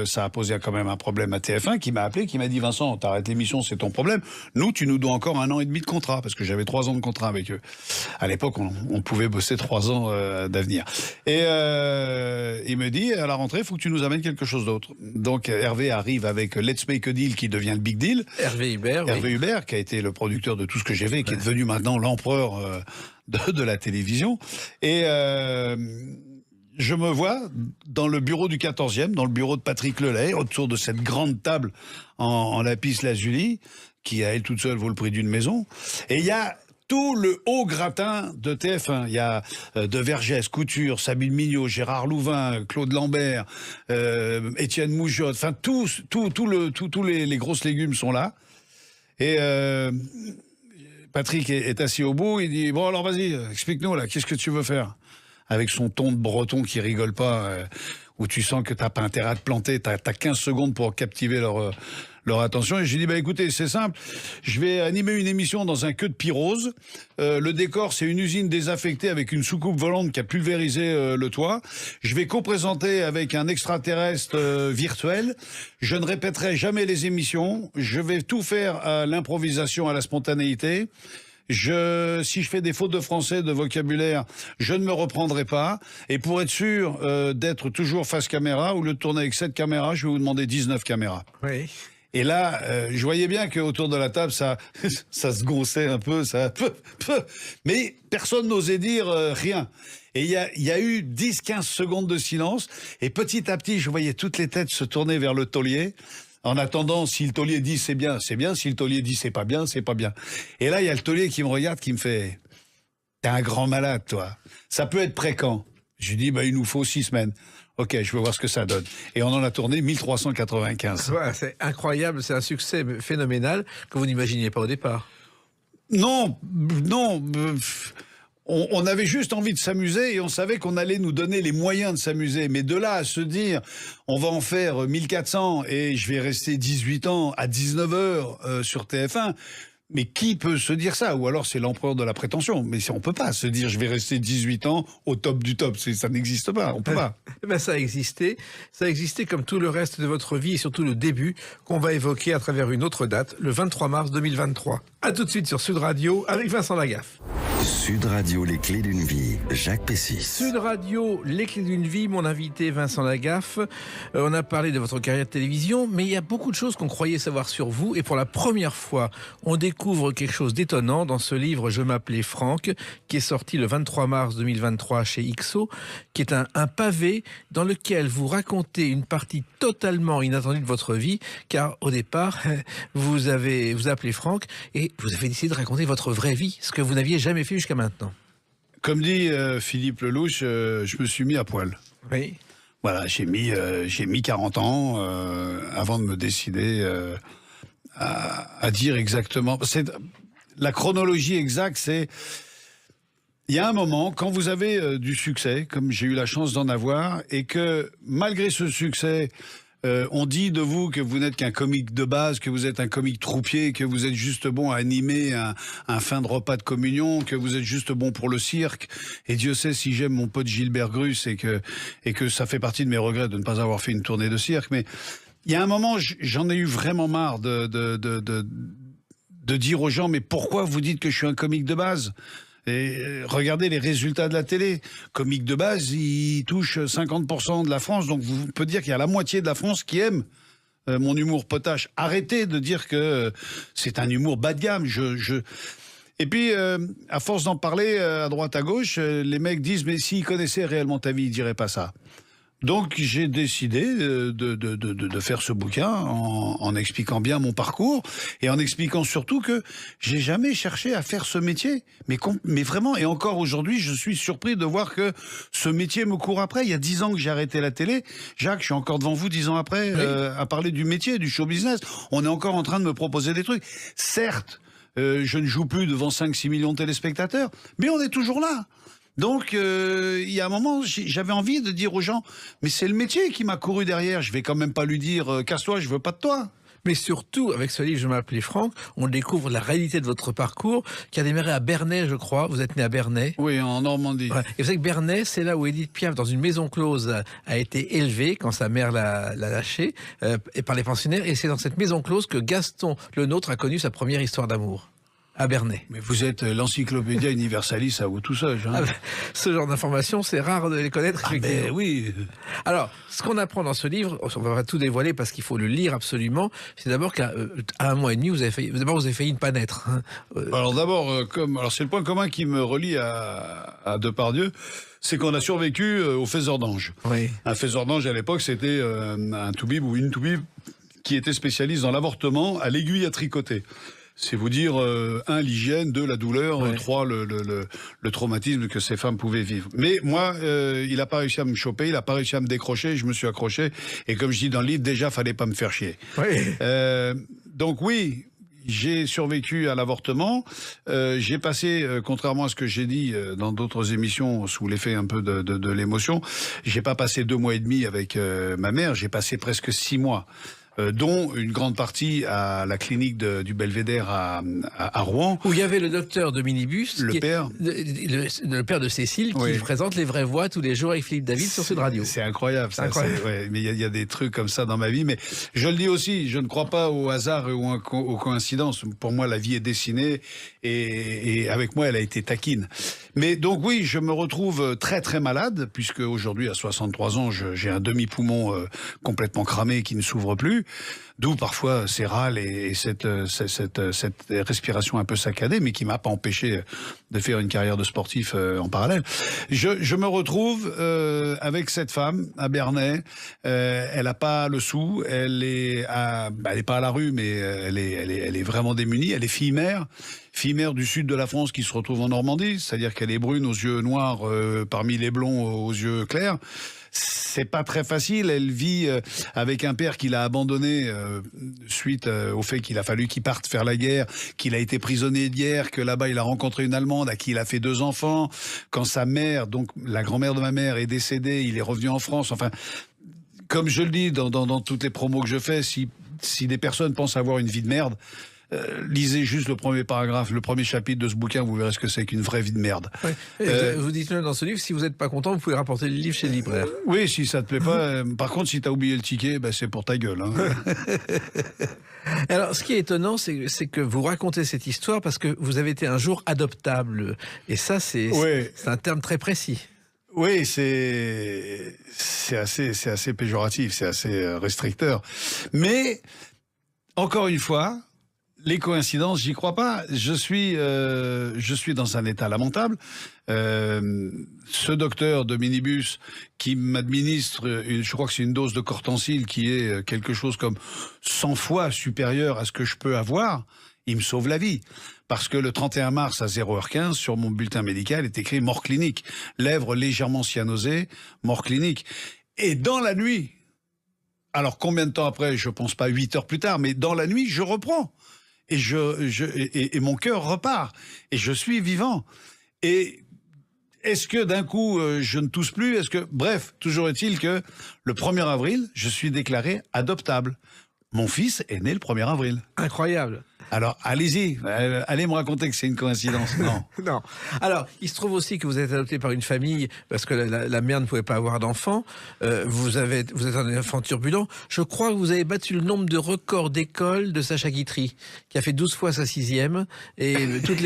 ça a posé quand même un problème à TF1, qui m'a appelé, qui m'a dit, Vincent, t'arrêtes l'émission, c'est ton problème. Nous, tu nous dois encore 1 an et demi de contrat, parce que j'avais 3 ans de contrat avec eux. À l'époque, on pouvait bosser 3 ans d'avenir. Et il me dit, à la rentrée, il faut que tu nous amènes quelque chose d'autre. Donc, Hervé arrive avec Let's Make a Deal, qui devient le Big Deal. Hervé Hubert, Hervé Hubert, qui a été le producteur de tout ce que j'ai fait, qui est devenu maintenant l'empereur de la télévision. Et... je me vois dans le bureau du 14e, dans le bureau de Patrick Lelay, autour de cette grande table en lapis lazuli, qui à elle toute seule vaut le prix d'une maison. Et il y a tout le haut gratin de TF1. Il y a De Vergès, Couture, Sabine Mignot, Gérard Louvain, Claude Lambert, Étienne Moujotte, enfin tous les grosses légumes sont là. Et Patrick est assis au bout, il dit, bon alors vas-y, explique-nous là, qu'est-ce que tu veux faire? Avec son ton de breton qui rigole pas, où tu sens que t'as pas intérêt à te planter, t'as 15 secondes pour captiver leur attention. Et j'ai dit, écoutez, c'est simple, je vais animer une émission dans un queue de Pyrrhose. Le décor, c'est une usine désaffectée avec une soucoupe volante qui a pulvérisé le toit. Je vais co-présenter avec un extraterrestre virtuel. Je ne répéterai jamais les émissions. Je vais tout faire à l'improvisation, à la spontanéité. Si je fais des fautes de français, de vocabulaire, je ne me reprendrai pas. Et pour être sûr d'être toujours face caméra, au lieu de tourner avec 7 caméras, je vais vous demander 19 caméras. Oui. Et là, je voyais bien qu'autour de la table, ça se gonçait un peu, mais personne n'osait dire rien. Et il y a eu 10-15 secondes de silence, et petit à petit, je voyais toutes les têtes se tourner vers le taulier. En attendant, si le taulier dit c'est bien, c'est bien. Si le taulier dit c'est pas bien, c'est pas bien. Et là, il y a le taulier qui me regarde, qui me fait « T'es un grand malade, toi. Ça peut être prêt quand ?» Je lui dis « il nous faut 6 semaines. » Ok, je veux voir ce que ça donne. Et on en a tourné 1395. Ouais, c'est incroyable, c'est un succès phénoménal que vous n'imaginiez pas au départ. Non. On avait juste envie de s'amuser, et on savait qu'on allait nous donner les moyens de s'amuser. Mais de là à se dire, on va en faire 1400 et je vais rester 18 ans à 19h sur TF1, Mais qui peut se dire ça? Ou alors c'est l'empereur de la prétention. Mais on peut pas se dire je vais rester 18 ans au top du top. Ça n'existe pas, on peut pas. Ben, ça a existé comme tout le reste de votre vie et surtout le début qu'on va évoquer à travers une autre date, le 23 mars 2023. À tout de suite sur Sud Radio avec Vincent Lagaffe. Sud Radio, les clés d'une vie. Jacques Pessis. Sud Radio, les clés d'une vie, mon invité Vincent Lagaffe. On a parlé de votre carrière de télévision, mais il y a beaucoup de choses qu'on croyait savoir sur vous. Et pour la première fois, on découvre quelque chose d'étonnant dans ce livre « Je m'appelais Franck », qui est sorti le 23 mars 2023 chez XO, qui est un pavé dans lequel vous racontez une partie totalement inattendue de votre vie, car au départ, vous appelez Franck et vous avez décidé de raconter votre vraie vie, ce que vous n'aviez jamais fait jusqu'à maintenant. Comme dit Philippe Lelouch, je me suis mis à poil. Oui. Voilà, j'ai mis 40 ans avant de me décider à dire exactement. La chronologie exacte, c'est... Il y a un moment, quand vous avez du succès, comme j'ai eu la chance d'en avoir, et que malgré ce succès, on dit de vous que vous n'êtes qu'un comique de base, que vous êtes un comique troupier, que vous êtes juste bon à animer un fin de repas de communion, que vous êtes juste bon pour le cirque. Et Dieu sait si j'aime mon pote Gilbert Grus et que ça fait partie de mes regrets de ne pas avoir fait une tournée de cirque. Mais il y a un moment, j'en ai eu vraiment marre de dire aux gens, mais pourquoi vous dites que je suis un comique de base ? Et regardez les résultats de la télé. Comique de base, il touche 50% de la France, donc vous pouvez dire qu'il y a la moitié de la France qui aime mon humour potache. Arrêtez de dire que c'est un humour bas de gamme. Et puis, à force d'en parler à droite à gauche, les mecs disent mais s'ils connaissaient réellement ta vie, ils diraient pas ça. Donc j'ai décidé de faire ce bouquin en expliquant bien mon parcours et en expliquant surtout que j'ai jamais cherché à faire ce métier. Mais vraiment, et encore aujourd'hui, je suis surpris de voir que ce métier me court après. Il y a 10 ans que j'ai arrêté la télé. Jacques, je suis encore devant vous 10 ans après à parler du métier, du show business. On est encore en train de me proposer des trucs. Certes, je ne joue plus devant 5-6 millions de téléspectateurs, mais on est toujours là. Donc, il y a un moment, j'avais envie de dire aux gens, mais c'est le métier qui m'a couru derrière. Je vais quand même pas lui dire, casse-toi, je veux pas de toi. Mais surtout, avec ce livre, Je m'appelais Franck, on découvre la réalité de votre parcours, qui a démarré à Bernay, je crois. Vous êtes né à Bernay. Oui, en Normandie. Ouais. Et vous savez que Bernay, c'est là où Édith Piaf, dans une maison close, a été élevée quand sa mère l'a lâchée, et par les pensionnaires. Et c'est dans cette maison close que Gaston Lenôtre a connu sa première histoire d'amour. À Bernay. Mais vous êtes l'encyclopédia universalis à vous tout seul. Hein. Ah ben, ce genre d'informations, c'est rare de les connaître. Ben oui. Alors, ce qu'on apprend dans ce livre, on va pas tout dévoiler parce qu'il faut le lire absolument, c'est d'abord qu'à 1 mois et demi, vous avez failli ne pas naître. Hein. Alors d'abord, c'est le point commun qui me relie à Depardieu, c'est qu'on a survécu au faiseur d'ange. Oui. Un faiseur d'ange à l'époque, c'était un toubib ou une toubib qui était spécialiste dans l'avortement à l'aiguille à tricoter. C'est vous dire, 1, l'hygiène, 2, la douleur, ouais. 3, le traumatisme que ces femmes pouvaient vivre. Mais moi, il n'a pas réussi à me choper, il n'a pas réussi à me décrocher, je me suis accroché. Et comme je dis dans le livre, déjà, fallait pas me faire chier. Oui. Donc oui, j'ai survécu à l'avortement. J'ai passé, contrairement à ce que j'ai dit dans d'autres émissions, sous l'effet un peu de l'émotion, j'ai pas passé 2 mois et demi avec ma mère, j'ai passé presque 6 mois. Dont une grande partie à la clinique du Belvédère à Rouen. Où il y avait le docteur de Minibus, le père de Cécile, oui. qui présente Les Vraies Voix tous les jours avec Philippe David sur Sud Radio. C'est incroyable. Ça, incroyable. Ouais, mais il y a des trucs comme ça dans ma vie. Mais je le dis aussi, je ne crois pas au hasard ou aux coïncidences. Pour moi, la vie est dessinée et avec moi, elle a été taquine. Mais donc oui, je me retrouve très très malade, puisque aujourd'hui, à 63 ans, j'ai un demi-poumon complètement cramé qui ne s'ouvre plus. D'où parfois ces râles et cette respiration un peu saccadée, mais qui m'a pas empêché de faire une carrière de sportif en parallèle. Je me retrouve avec cette femme à Bernay. Elle a pas le sou. Elle est pas à la rue, mais elle est vraiment démunie. Elle est fille-mère du sud de la France qui se retrouve en Normandie, c'est-à-dire qu'elle est brune aux yeux noirs parmi les blonds aux yeux clairs. C'est pas très facile. Elle vit avec un père qui l'a abandonné suite au fait qu'il a fallu qu'il parte faire la guerre, qu'il a été prisonnier de guerre, que là-bas il a rencontré une Allemande à qui il a fait 2 enfants. Quand sa mère, donc la grand-mère de ma mère, est décédée, il est revenu en France. Enfin, comme je le dis dans toutes les promos que je fais, si des personnes pensent avoir une vie de merde, lisez juste le premier paragraphe, le premier chapitre de ce bouquin, vous verrez ce que c'est qu'une vraie vie de merde. Ouais. Vous dites dans ce livre, si vous n'êtes pas content, vous pouvez rapporter le livre chez le libraire. Oui, si ça te plaît pas. Par contre, si t'as oublié le ticket, ben c'est pour ta gueule. Hein. Alors, ce qui est étonnant, c'est que vous racontez cette histoire parce que vous avez été un jour adoptable. Et ça, c'est un terme très précis. Oui, c'est assez péjoratif, c'est assez restricteur. Mais, encore une fois, les coïncidences, j'y crois pas. Je suis dans un état lamentable. Ce docteur de minibus qui m'administre, je crois que c'est une dose de Cortencil qui est quelque chose comme 100 fois supérieure à ce que je peux avoir, il me sauve la vie. Parce que le 31 mars à 0h15, sur mon bulletin médical, est écrit mort clinique. Lèvres légèrement cyanosées, mort clinique. Et dans la nuit, alors combien de temps après, je pense pas 8 heures plus tard, mais dans la nuit, je reprends. Et et mon cœur repart. Et je suis vivant. Et est-ce que d'un coup, je ne tousse plus? Bref, toujours est-il que le 1er avril, je suis déclaré adoptable. Mon fils est né le 1er avril. Incroyable. Alors, allez-y, allez me raconter que c'est une coïncidence. Non. Non. Alors, il se trouve aussi que vous êtes adopté par une famille parce que la mère ne pouvait pas avoir d'enfant. Vous êtes un enfant turbulent. Je crois que vous avez battu le nombre de records d'école de Sacha Guitry, qui a fait 12 fois sa 6e et toutes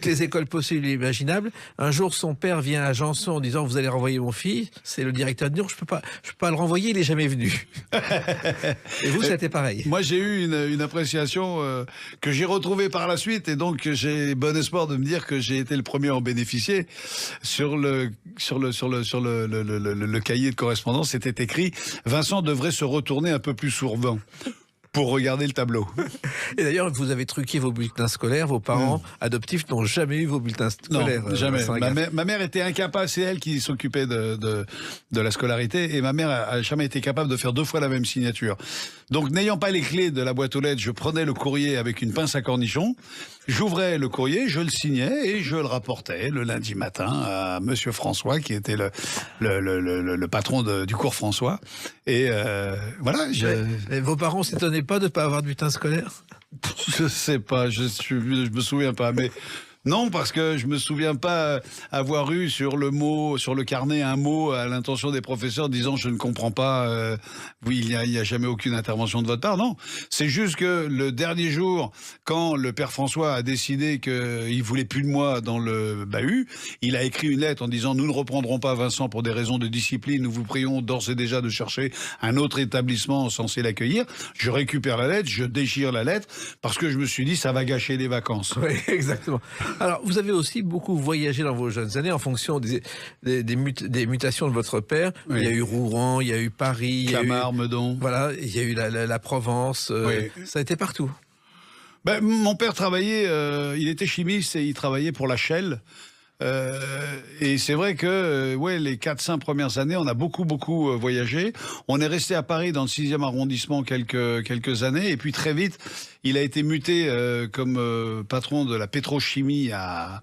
les écoles possibles et imaginables. Un jour, son père vient à Janson en disant: vous allez renvoyer mon fils. C'est le directeur de Niort. Je peux pas le renvoyer. Il est jamais venu. Et vous, c'était pareil. Moi, j'ai eu une appréciation que j'ai retrouvée par la suite, et donc j'ai bon espoir de me dire que j'ai été le premier à en bénéficier. Sur le cahier de correspondance, c'était écrit: Vincent devrait se retourner un peu plus souvent pour regarder le tableau. Et d'ailleurs, vous avez truqué vos bulletins scolaires. Vos parents adoptifs n'ont jamais eu vos bulletins scolaires. Non, jamais. Ma mère était incapable, c'est elle qui s'occupait de la scolarité, et ma mère a jamais été capable de faire 2 fois la même signature. Donc, n'ayant pas les clés de la boîte aux lettres, je prenais le courrier avec une pince à cornichon, j'ouvrais le courrier, je le signais et je le rapportais le lundi matin à Monsieur François, qui était le patron du cours François. Et voilà. Et vos parents s'étonnaient pas de ne pas avoir de bulletin scolaire? Je sais pas, je me souviens pas, mais non, parce que je me souviens pas avoir eu sur le carnet un mot à l'intention des professeurs disant: je ne comprends pas, oui, il y a jamais aucune intervention de votre part. Non, c'est juste que le dernier jour, quand le père François a décidé qu'il voulait plus de moi dans le bahut, il a écrit une lettre en disant: nous ne reprendrons pas Vincent pour des raisons de discipline, nous vous prions d'ores et déjà de chercher un autre établissement censé l'accueillir. Je récupère la lettre, je déchire la lettre, parce que je me suis dit: ça va gâcher les vacances. Oui, exactement. Alors, vous avez aussi beaucoup voyagé dans vos jeunes années en fonction des mutations de votre père. Oui. Il y a eu Rouen, il y a eu Paris, Clamart, Meudon. Voilà, il y a eu la Provence. Oui. Ça a été partout. Ben, mon père travaillait, il était chimiste et il travaillait pour la Shell. Et c'est vrai que les 4-5 premières années, on a beaucoup voyagé. On est resté à Paris dans le 6e arrondissement quelques années, et puis très vite, il a été muté comme patron de la pétrochimie à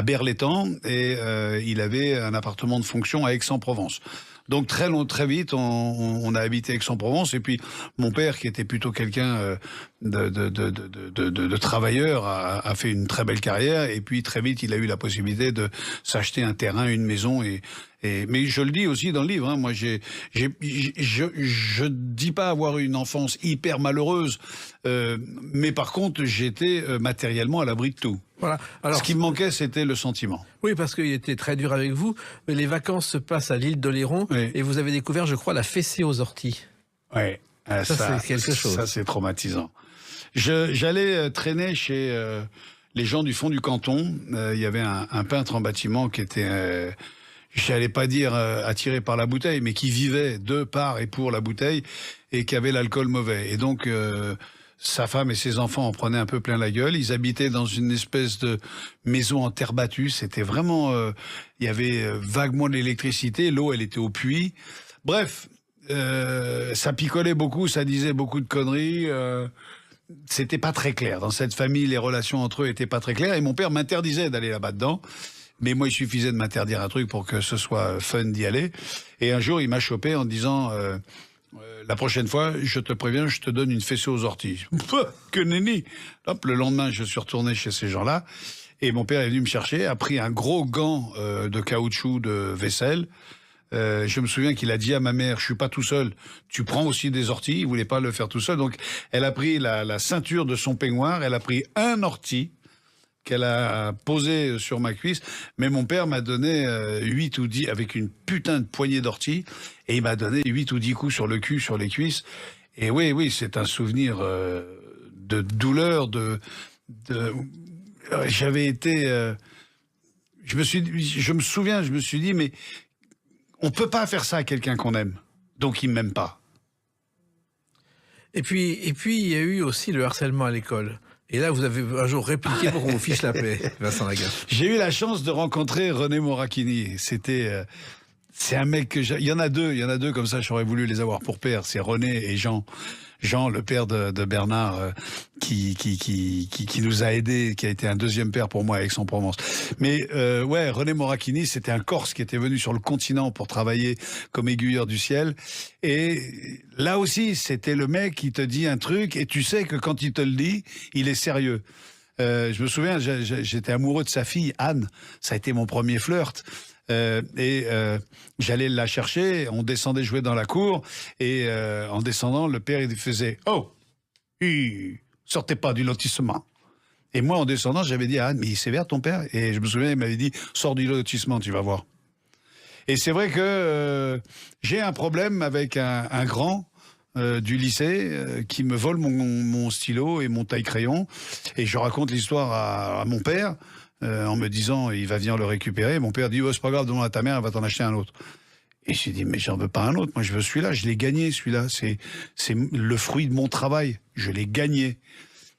Berlétan, et il avait un appartement de fonction à Aix-en-Provence. Donc très vite, on a habité Aix-en-Provence, et puis mon père, qui était plutôt quelqu'un de travailleur, a fait une très belle carrière, et puis très vite, il a eu la possibilité de s'acheter un terrain, une maison, mais je le dis aussi dans le livre, hein, moi je dis pas avoir eu une enfance hyper malheureuse, mais par contre j'étais matériellement à l'abri de tout. Voilà. Alors, ce qui me manquait, c'était le sentiment. Oui, parce qu'il était très dur avec vous. Les vacances se passent à l'île d'Oléron, et vous avez découvert, je crois, la fessée aux orties. Oui, ça c'est quelque chose. Ça, c'est traumatisant. J'allais traîner chez les gens du fond du canton. Il y avait un peintre en bâtiment qui était, j'allais pas dire attiré par la bouteille, mais qui vivait de par et pour la bouteille, et qui avait l'alcool mauvais. Et donc, sa femme et ses enfants en prenaient un peu plein la gueule. Ils habitaient dans une espèce de maison en terre battue. C'était vraiment, il y avait vaguement de l'électricité. L'eau, elle était au puits. Bref, ça picolait beaucoup, ça disait beaucoup de conneries. C'était pas très clair. Dans cette famille, les relations entre eux étaient pas très claires. Et mon père m'interdisait d'aller là-bas dedans. Mais moi, il suffisait de m'interdire un truc pour que ce soit fun d'y aller. Et un jour, il m'a chopé en disant... La prochaine fois, je te préviens, je te donne une fessée aux orties. Que nenni. Hop, le lendemain, je suis retourné chez ces gens-là. Et mon père est venu me chercher, a pris un gros gant de caoutchouc de vaisselle. Je me souviens qu'il a dit à ma mère, je suis pas tout seul, tu prends aussi des orties. Il voulait pas le faire tout seul. Donc, elle a pris la ceinture de son peignoir, elle a pris un ortie qu'elle a posé sur ma cuisse. Mais mon père m'a donné 8 ou 10, avec une putain de poignée d'orties, et il m'a donné 8 ou 10 coups sur le cul, sur les cuisses. Et oui, c'est un souvenir de douleur, j'avais été... je me souviens, je me suis dit, mais on peut pas faire ça à quelqu'un qu'on aime, donc il m'aime pas. Et puis, il y a eu aussi le harcèlement à l'école. Et là, vous avez un jour répliqué pour qu'on vous fiche la paix, Vincent Lagaffe. J'ai eu la chance de rencontrer René Morachini. C'est un mec il y en a deux comme ça, j'aurais voulu les avoir pour père. C'est René et Jean. Jean, le père de Bernard, qui nous a aidés, qui a été un deuxième père pour moi à Aix-en-Provence. Mais René Morachini, c'était un Corse qui était venu sur le continent pour travailler comme aiguilleur du ciel. Et là aussi, c'était le mec qui te dit un truc, et tu sais que quand il te le dit, il est sérieux. Je me souviens, j'étais amoureux de sa fille, Anne. Ça a été mon premier flirt. J'allais la chercher, on descendait jouer dans la cour, et en descendant, le père il faisait « Oh, sortez pas du lotissement !» Et moi, en descendant, j'avais dit à Anne « Mais il est sévère ton père ?» Et je me souviens, il m'avait dit « Sors du lotissement, tu vas voir !» Et c'est vrai que j'ai un problème avec un grand du lycée qui me vole mon stylo et mon taille-crayon, et je raconte l'histoire à mon père, en me disant il va venir le récupérer. Mon père dit c'est pas grave, demande à ta mère, elle va t'en acheter un autre. Et j'ai dit mais j'en veux pas un autre, moi je veux celui-là, je l'ai gagné celui-là, c'est le fruit de mon travail, je l'ai gagné.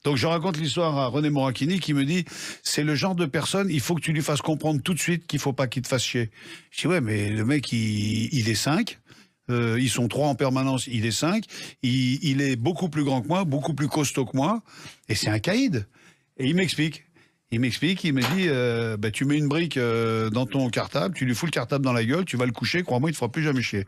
Donc je raconte l'histoire à René Morachini qui me dit c'est le genre de personne, il faut que tu lui fasses comprendre tout de suite qu'il faut pas qu'il te fasse chier. Je dis ouais mais le mec il est 5, ils sont 3 en permanence, il est 5, il est beaucoup plus grand que moi, beaucoup plus costaud que moi, et c'est un caïd. Et il m'explique, il me dit, tu mets une brique dans ton cartable, tu lui fous le cartable dans la gueule, tu vas le coucher, crois-moi, il te fera plus jamais chier.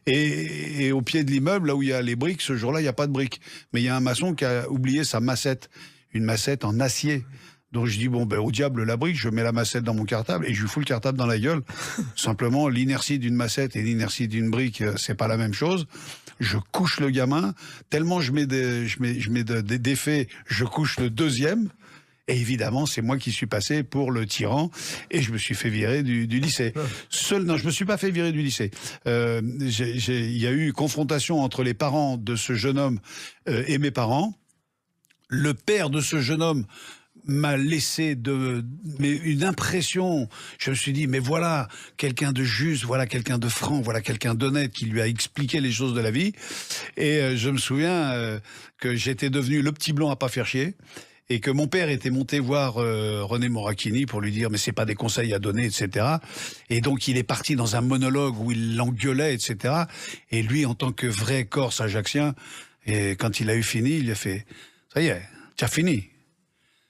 Et au pied de l'immeuble, là où il y a les briques, ce jour-là, il n'y a pas de briques. Mais il y a un maçon qui a oublié sa massette, une massette en acier. Donc je dis, au diable la brique, je mets la massette dans mon cartable et je lui fous le cartable dans la gueule. Simplement, l'inertie d'une massette et l'inertie d'une brique, c'est pas la même chose. Je couche le gamin, tellement je mets des faits, je couche le deuxième. Et évidemment, c'est moi qui suis passé pour le tyran et je me suis fait virer du lycée. Non, je me suis pas fait virer du lycée. Il y a eu confrontation entre les parents de ce jeune homme et mes parents. Le père de ce jeune homme m'a laissé une impression. Je me suis dit, mais voilà quelqu'un de juste, voilà quelqu'un de franc, voilà quelqu'un d'honnête qui lui a expliqué les choses de la vie. Et je me souviens que j'étais devenu le petit blanc à pas faire chier. Et que mon père était monté voir René Morachini pour lui dire mais c'est pas des conseils à donner, etc. Et donc il est parti dans un monologue où il l'engueulait, etc. Et lui, en tant que vrai Corse ajaxien, et quand il a eu fini, il a fait ça y est, tu as fini.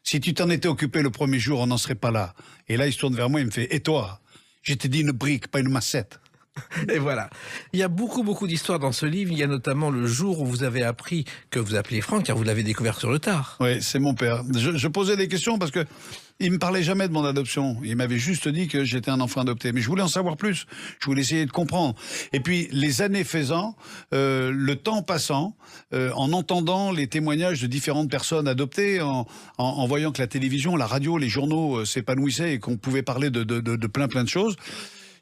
Si tu t'en étais occupé le premier jour, on n'en serait pas là. Et là, il se tourne vers moi, il me fait et toi, je t'ai dit une brique, pas une massette. Et voilà. Il y a beaucoup d'histoires dans ce livre. Il y a notamment le jour où vous avez appris que vous appelez Franck, car vous l'avez découvert sur le tard. Oui, c'est mon père. Je posais des questions parce que il me parlait jamais de mon adoption. Il m'avait juste dit que j'étais un enfant adopté. Mais je voulais en savoir plus. Je voulais essayer de comprendre. Et puis, les années faisant, le temps passant, en entendant les témoignages de différentes personnes adoptées, en voyant que la télévision, la radio, les journaux s'épanouissaient et qu'on pouvait parler de plein de choses,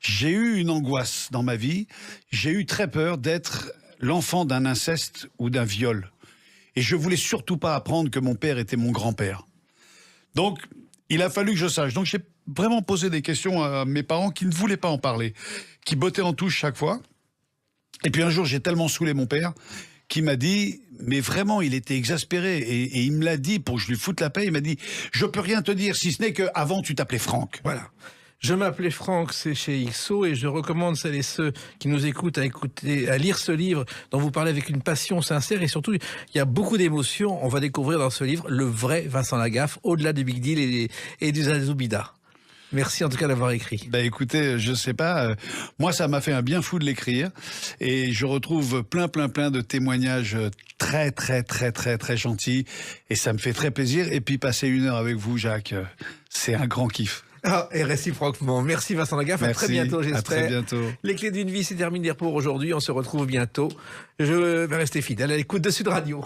j'ai eu une angoisse dans ma vie. J'ai eu très peur d'être l'enfant d'un inceste ou d'un viol. Et je voulais surtout pas apprendre que mon père était mon grand-père. Donc, il a fallu que je sache. Donc, j'ai vraiment posé des questions à mes parents qui ne voulaient pas en parler, qui bottaient en touche chaque fois. Et puis un jour, j'ai tellement saoulé mon père qui m'a dit, mais vraiment, il était exaspéré. Et il me l'a dit pour que je lui foute la paix. Il m'a dit, je peux rien te dire si ce n'est qu'avant, tu t'appelais Franck. Voilà. Je m'appelais Franck, c'est chez XO, et je recommande celles et ceux qui nous écoutent à lire ce livre dont vous parlez avec une passion sincère, et surtout, il y a beaucoup d'émotions. On va découvrir dans ce livre le vrai Vincent Lagaffe, au-delà du Big Deal et du Zazoubida. Merci en tout cas d'avoir écrit. Ben écoutez, je sais pas, moi ça m'a fait un bien fou de l'écrire et je retrouve plein de témoignages très gentils et ça me fait très plaisir. Et puis passer 1 heure avec vous, Jacques, c'est un grand kiff. Ah, et réciproquement. Merci Vincent Lagaffe. À très bientôt, j'espère. À très bientôt. Les clés d'une vie, c'est terminé pour aujourd'hui. On se retrouve bientôt. Je vais rester fidèle à l'écoute de Sud Radio.